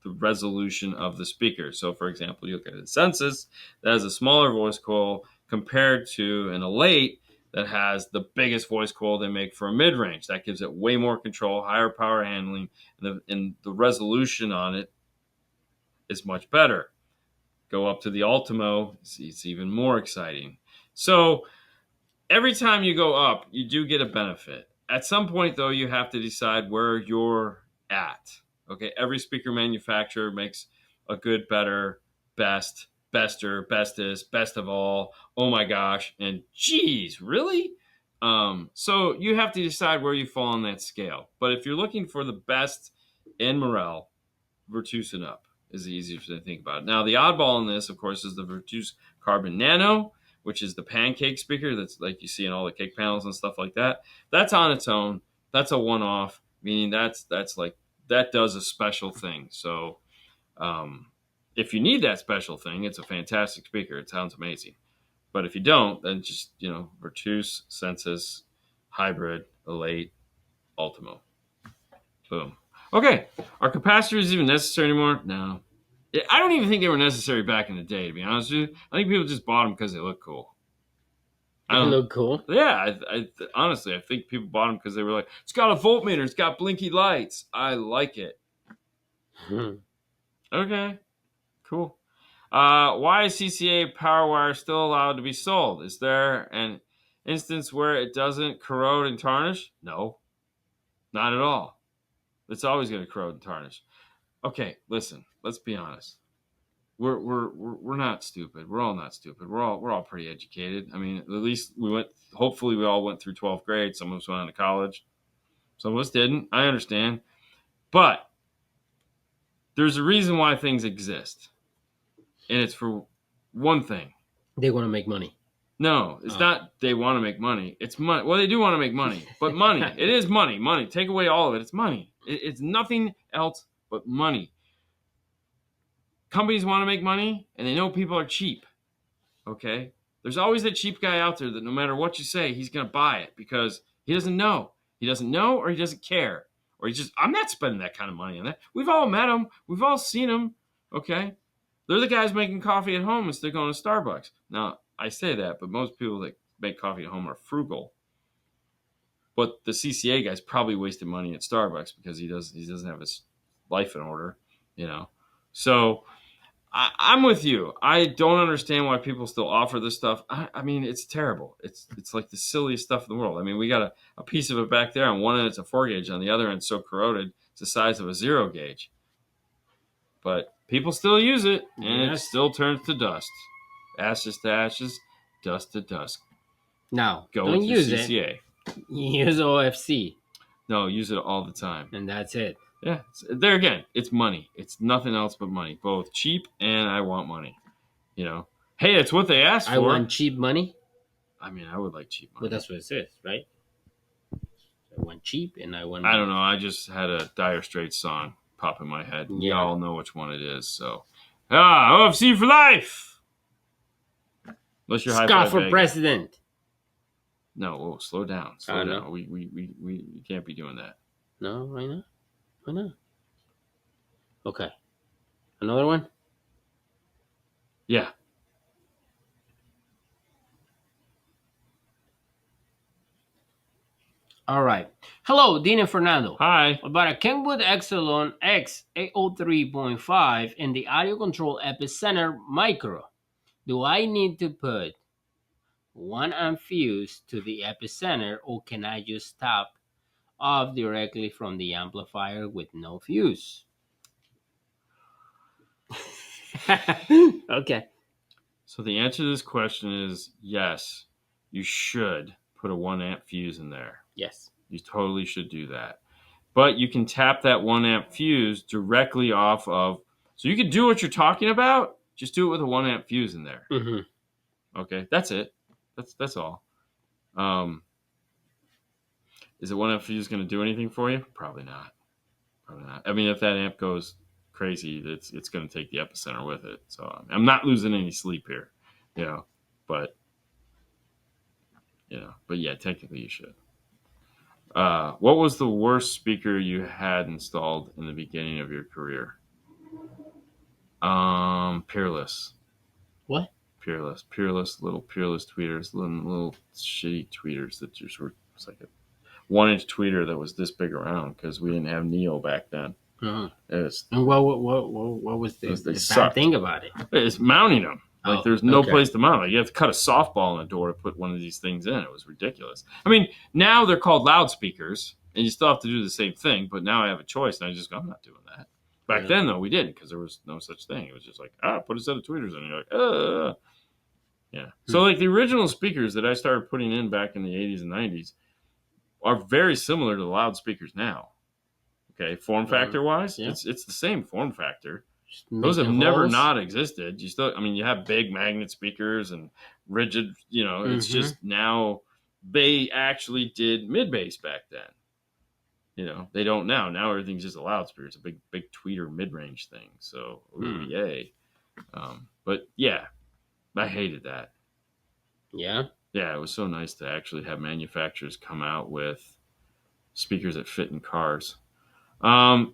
resolution of the speaker. So, for example, you look at a Sensus that has a smaller voice coil compared to an Elate that has the biggest voice coil they make for a mid-range. That gives it way more control, higher power handling, and the resolution on it is much better. Go up to the Ultimo, it's even more exciting. So every time you go up, you do get a benefit. At some point, though, you have to decide where you're at. Okay, every speaker manufacturer makes a good, better, best, bester, bestest, best of all. Oh my gosh, and geez, really? So you have to decide where you fall on that scale. But if you're looking for the best in Morel, Virtus and up is the easiest to think about. Now, the oddball in this, of course, is the Virtus Carbon Nano, which is the pancake speaker that's like you see in all the cake panels and stuff like that. That's on its own. That's a one-off, meaning that's like that does a special thing. So if you need that special thing, it's a fantastic speaker. It sounds amazing. But if you don't, then just Virtus, Sensus, Hybrid, Elate, Ultimo. Boom. Okay, are capacitors even necessary anymore? No. I don't even think they were necessary back in the day, to be honest with you. I think people just bought them because they look cool. They look cool? Yeah, honestly, I think people bought them because they were like, it's got a voltmeter, it's got blinky lights. I like it. Okay, cool. Why is CCA power wire still allowed to be sold? Is there an instance where it doesn't corrode and tarnish? No, not at all. It's always going to corrode and tarnish. Okay, listen. Let's be honest. We're not stupid. We're all not stupid. We're all pretty educated. I mean, at least we went. Hopefully, we all went through 12th grade. Some of us went on to college. Some of us didn't. I understand, but there's a reason why things exist, and it's for one thing. They want to make money. No, it's not. They want to make money. It's money. Well, they do want to make money, but money. It is money. Money. Take away all of it. It's money. It's nothing else but money. Companies want to make money, and they know people are cheap. Okay? There's always that cheap guy out there that no matter what you say, he's going to buy it because he doesn't know. He doesn't know or he doesn't care. Or he's just, I'm not spending that kind of money on that. We've all met them. We've all seen them. Okay? They're the guys making coffee at home instead of going to Starbucks. Now, I say that, but most people that make coffee at home are frugal. But the CCA guy's probably wasting money at Starbucks because he doesn't have his life in order, So I'm with you. I don't understand why people still offer this stuff. I mean, it's terrible. It's like the silliest stuff in the world. I mean, we got a piece of it back there. On one end, it's a 4 gauge. On the other end, it's so corroded, it's the size of a 0 gauge. But people still use it, and it still turns to dust. Ashes to ashes, dust to dust. Now, go don't use CCA. It. Use OFC. No, use it all the time. And that's it. Yeah. There again, it's money. It's nothing else but money. Both cheap and I want money. Hey, it's what they asked for. I want cheap money? I mean, I would like cheap money. Well, that's what it says, right? I want cheap and I want money. I don't know. I just had a Dire Straits song pop in my head. Yeah. Y'all know which one it is. So, OFC for life! Unless you're Scott for president. No, slow down. Slow down. We can't be doing that. No, why not? Why not? Okay. Another one? Yeah. All right. Hello, Dean and Fernando. Hi. About a Kenwood Exelon X803.5 and the audio control epicenter micro. Do I need to put 1 amp fuse to the epicenter, or can I just top off directly from the amplifier with no fuse? Okay. So the answer to this question is yes, you should put a 1 amp fuse in there. Yes. You totally should do that. But you can tap that 1 amp fuse directly off of, so you can do what you're talking about, just do it with a 1 amp fuse in there. Mm-hmm. Okay, that's it. That's all. Is a 1 amp fuse going to do anything for you? Probably not. I mean, if that amp goes crazy, it's going to take the epicenter with it. So I'm not losing any sleep here, but yeah, technically you should. What was the worst speaker you had installed in the beginning of your career? Peerless. What? Peerless, little Peerless tweeters, little shitty tweeters that just were, it's like a 1-inch tweeter that was this big around because we didn't have Neo back then. Uh-huh. It's, And what was they the bad sucked. thing about it? It's mounting them. Like, Oh, there's no okay. place to mount. Like, you have to cut a softball in the door to put one of these things in. It was ridiculous. I mean, now they're called loudspeakers, and you still have to do the same thing. But now I have a choice, and I just go, I'm not doing that. Back then, though, we didn't, because there was no such thing. It was just like, put a set of tweeters in. And you're like, yeah. So, like, the original speakers that I started putting in back in the 80s and 90s are very similar to the loudspeakers now. Okay, form factor wise, Yeah. it's the same form factor. Just Those have making never holes. not existed. You still, I mean, you have big magnet speakers and rigid. It's just now they actually did mid bass back then. They don't now. Now everything's just a loudspeaker. It's a big tweeter mid range thing. So yay. But yeah, I hated that. Yeah. Yeah, it was so nice to actually have manufacturers come out with speakers that fit in cars. I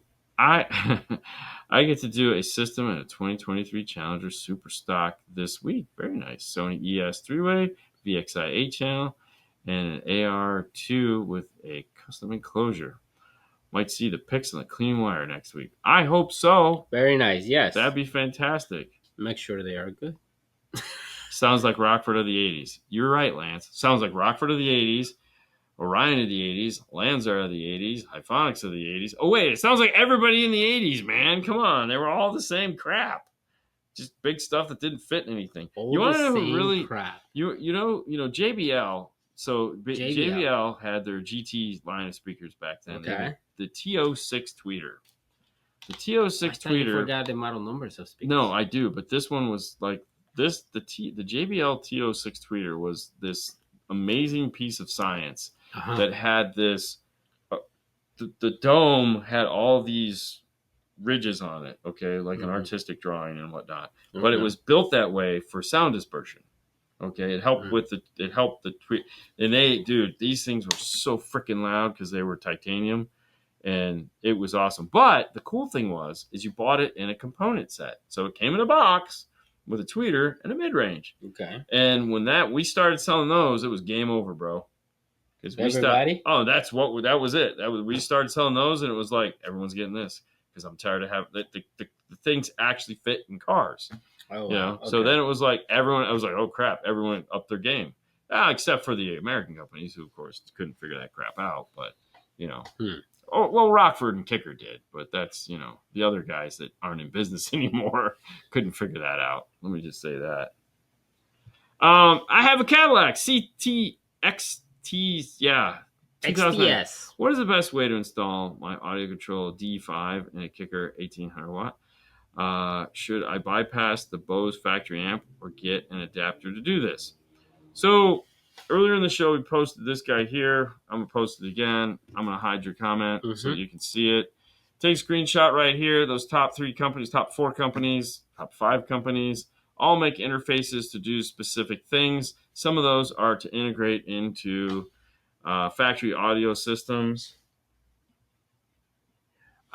I get to do a system at a 2023 Challenger Super Stock this week. Very nice. Sony ES 3-way, VXI 8-channel, and an AR2 with a custom enclosure. Might see the pics on the clean wire next week. I hope so. Very nice. Yes. That'd be fantastic. Make sure they are good. Sounds like Rockford of the 80s. You're right, Lance. Sounds like Rockford of the 80s. Orion of the 80s, Lanzar of the 80s, Hyphonics of the 80s. Oh, wait, it sounds like everybody in the 80s, man. Come on. They were all the same crap. Just big stuff that didn't fit in anything. All you want the to know same really crap. You know JBL. So JBL had their GT line of speakers back then. Okay. The TO6 tweeter. The TO6 tweeter. You forgot the model numbers of speakers. No, I do, but this one was like this. The JBL TO6 tweeter was this amazing piece of science. That had this, the dome had all these ridges on it, okay, like an artistic drawing and whatnot. But it was built that way for sound dispersion. Okay, it helped with the tweet. And these things were so freaking loud because they were titanium, and it was awesome. But the cool thing is you bought it in a component set, so it came in a box with a tweeter and a mid range. Okay. And when we started selling those, it was game over, bro. Because everybody? That was it. We started selling those, and it was like, everyone's getting this because I'm tired of having the things actually fit in cars. Oh, wow. Okay. So then it was like everyone. I was like, oh crap! Everyone upped their game, except for the American companies, who of course couldn't figure that crap out. But oh well, Rockford and Kicker did, but that's the other guys that aren't in business anymore couldn't figure that out. Let me just say that. I have a Cadillac CTX. Yeah. XTS. What is the best way to install my audio control D5 and a Kicker 1800 watt? Should I bypass the Bose factory amp or get an adapter to do this? So earlier in the show, we posted this guy here. I'm going to post it again. I'm going to hide your comment so you can see it. Take a screenshot right here. Those top 3 companies, top 4 companies, top 5 companies all make interfaces to do specific things. Some of those are to integrate into factory audio systems.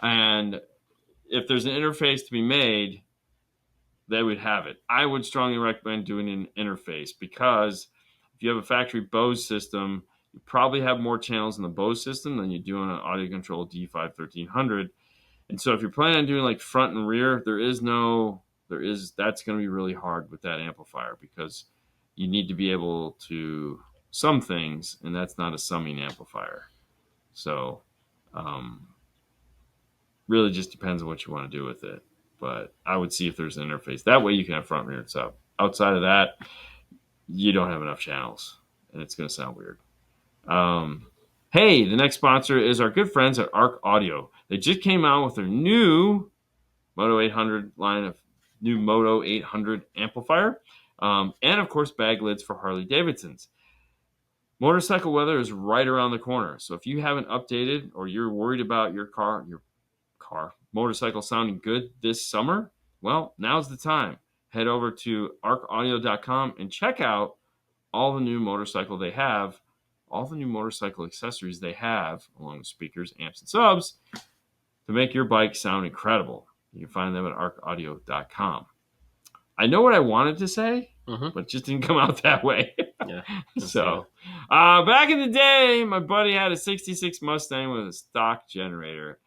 And if there's an interface to be made, they would have it. I would strongly recommend doing an interface because if you have a factory Bose system, you probably have more channels in the Bose system than you do on an audio control D5 1300. And so if you're planning on doing like front and rear, that's going to be really hard with that amplifier because you need to be able to sum things, and that's not a summing amplifier. So really just depends on what you want to do with it. But I would see if there's an interface. That way you can have front, rear, and sub. Outside of that, you don't have enough channels, and it's going to sound weird. Hey, the next sponsor is our good friends at Arc Audio. They just came out with their new Moto 800 line of new Moto 800 amplifier, and of course bag lids for Harley Davidsons. Motorcycle weather is right around the corner, so if you haven't updated or you're worried about your motorcycle sounding good this summer, well, now's the time. Head over to arcaudio.com and check out all the new motorcycle accessories they have, along with speakers, amps, and subs, to make your bike sound incredible. You can find them at arcaudio.com. I know what I wanted to say, but it just didn't come out that way. Yeah. So, back in the day, my buddy had a 66 Mustang with a stock generator.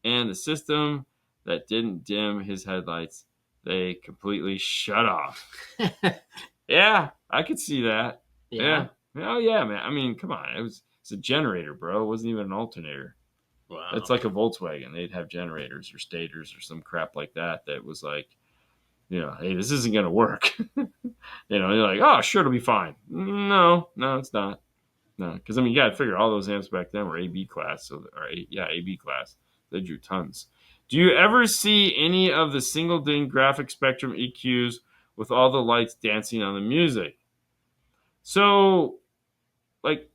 and the system that didn't dim his headlights, they completely shut off. Yeah, I could see that. Yeah. Oh yeah, man. I mean, come on. It's a generator, bro. It wasn't even an alternator. Wow. It's like a Volkswagen. They'd have generators or stators or some crap like that. That was like, hey, this isn't gonna work. You're like, oh, sure, it'll be fine. No, it's not. No, because I mean, you got to figure all those amps back then were AB class, AB class. They drew tons. Do you ever see any of the single DIN graphic spectrum EQs with all the lights dancing on the music? So, like,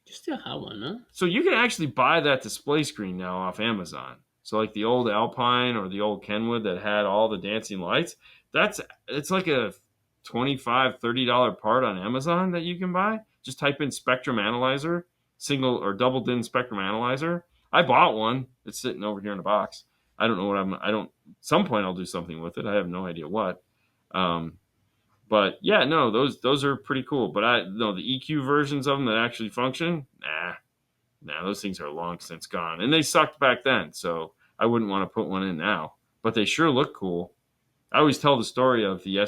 you still have one, huh? so you can actually buy that display screen now off Amazon. So, like the old Alpine or the old Kenwood that had all the dancing lights, it's like a $25, $30 part on Amazon that you can buy. Just type in Spectrum Analyzer, single or double DIN Spectrum Analyzer. I bought one. It's sitting over here in a box. I don't know what I don't. Some point I'll do something with it. I have no idea what. But yeah, no, those are pretty cool. But the EQ versions of them that actually function, nah, those things are long since gone, and they sucked back then. So I wouldn't want to put one in now. But they sure look cool. I always tell the story of the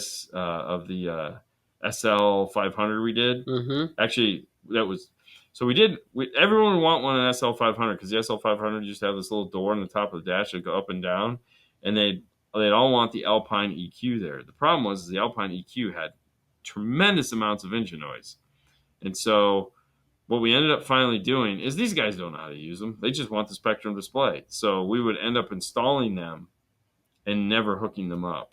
SL 500 we did. Mm-hmm. Actually, that was so we did. Everyone would want one in SL 500 because the SL 500 used to have this little door on the top of the dash that go up and down, and they'd all want the Alpine EQ there. The problem was the Alpine EQ had tremendous amounts of engine noise, and so what we ended up finally doing is these guys don't know how to use them. They just want the Spectrum display, so we would end up installing them and never hooking them up.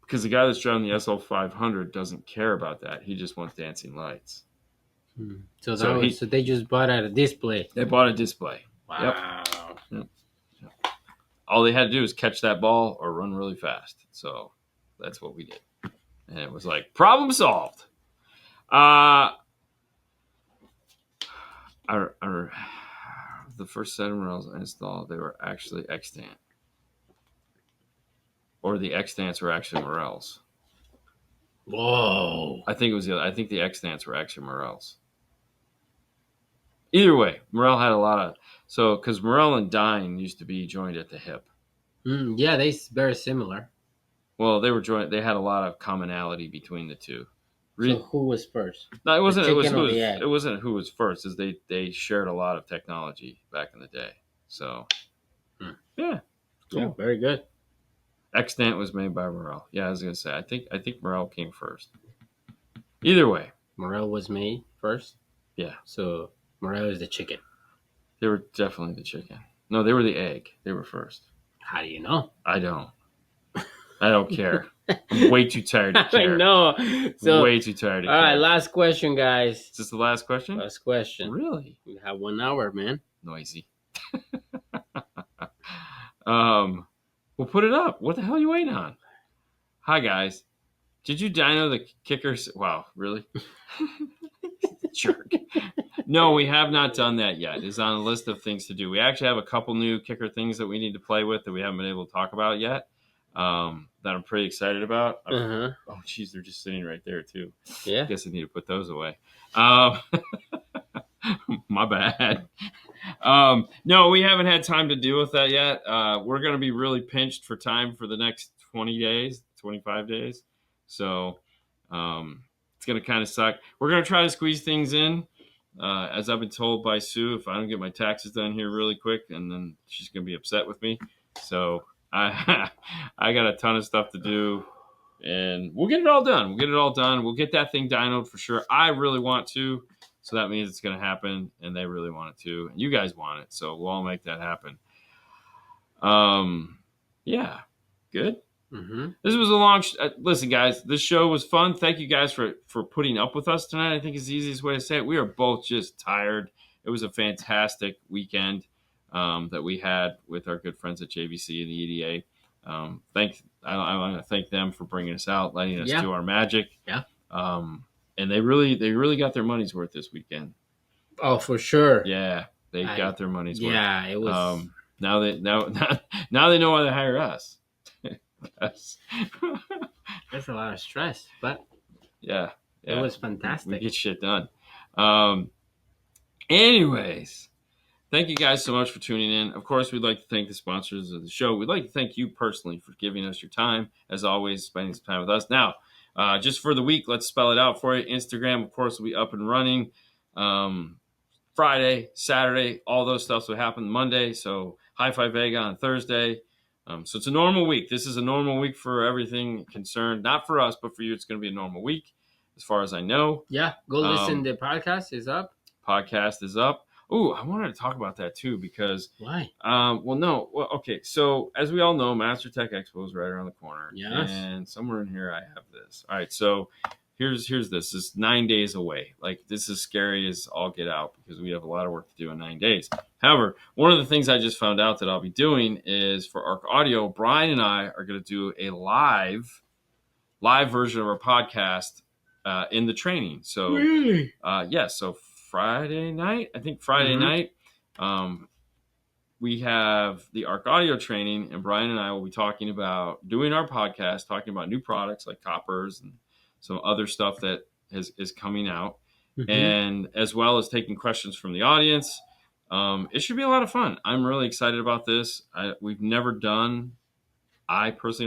Because the guy that's driving the SL 500 doesn't care about that. He just wants dancing lights. So they just bought a display. They bought a display. Wow. Yep. All they had to do was catch that ball or run really fast. So that's what we did. And it was like, problem solved. The first set of Morels I installed, they were actually extant. Or the extants were actually Morels. Whoa. I think the extants were actually Morels. Either way, Morel had a lot of because Morel and Dine used to be joined at the hip. Yeah, they're very similar. Well, they were joined. They had a lot of commonality between the two. So who was first? No, it wasn't. It wasn't who was first. Is they shared a lot of technology back in the day. So, yeah, cool. Yeah, very good. Extant was made by Morel. Yeah, I was gonna say. I think Morel came first. Either way, Morel was made first. Yeah. So Morel is the chicken. They were definitely the chicken. No, they were the egg. They were first. How do you know? I don't care. I'm way too tired to care. I know. So, way too tired to care. All right, last question, guys. Is this the last question? Last question. Really? We have 1 hour, man. Noisy. We'll put it up. What the hell are you waiting on? Hi, guys. Did you dyno the kickers? Wow, really? Jerk. No, we have not done that yet. It's on a list of things to do. We actually have a couple new kicker things that we need to play with that we haven't been able to talk about yet. That I'm pretty excited about. Uh-huh. Oh, geez, they're just sitting right there too. Yeah. I guess I need to put those away. My bad. No, we haven't had time to deal with that yet. We're going to be really pinched for time for the next 20 days, 25 days. So it's going to kind of suck. We're going to try to squeeze things in. As I've been told by Sue, if I don't get my taxes done here really quick, and then she's going to be upset with me. So I got a ton of stuff to do, and we'll get it all done. We'll get that thing dynoed for sure. I really want to, so that means it's going to happen, and they really want it to, and you guys want it, so we'll all make that happen. Yeah, good. Mm-hmm. This was a long listen, guys, this show was fun. Thank you guys for putting up with us tonight. I think is the easiest way to say it. We are both just tired. It was a fantastic weekend that we had with our good friends at JVC and the EDA. I want to thank them for bringing us out, letting us do our magic. Yeah. And they really got their money's worth this weekend. Oh, for sure. Yeah, they got their money's worth. Yeah, it was. Now they know why they hire us. That's a lot of stress, but yeah, it was fantastic. We get shit done. Anyways, Thank you guys so much for tuning in. Of course, we'd like to thank the sponsors of the show. We'd like to thank you personally for giving us your time, as always, spending some time with us. Now, just for the week, let's spell it out for you. Instagram, of course, will be up and running Friday, Saturday. All those stuffs will happen Monday. So High Five Vega on Thursday. So it's a normal week. This is a normal week for everything concerned. Not for us, but for you, it's going to be a normal week, as far as I know. Yeah, go listen. The podcast is up. Podcast is up. Oh, I wanted to talk about that too because Why? Okay. So as we all know, Master Tech Expo is right around the corner. Yes. And somewhere in here I have this. All right. So here's this. It's 9 days away. Like, this is scary as all get out because we have a lot of work to do in 9 days. However, one of the things I just found out that I'll be doing is for Arc Audio, Brian and I are going to do a live version of our podcast in the training. So Really? So Friday night, we have the Arc Audio training, and Brian and I will be talking about doing our podcast, talking about new products like coppers and some other stuff that is coming out, and as well as taking questions from the audience. It should be a lot of fun. I'm really excited about this. I personally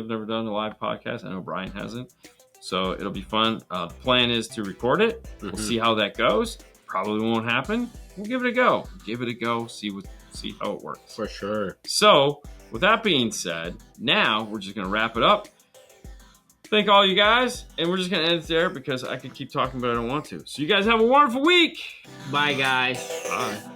have never done a live podcast. I know Brian hasn't. So it'll be fun. The plan is to record it. We'll see how that goes. Probably won't happen. We'll give it a go. See how it works. For sure. So with that being said, now we're just going to wrap it up. Thank all you guys. And we're just going to end it there because I could keep talking, but I don't want to. So you guys have a wonderful week. Bye, guys. Bye.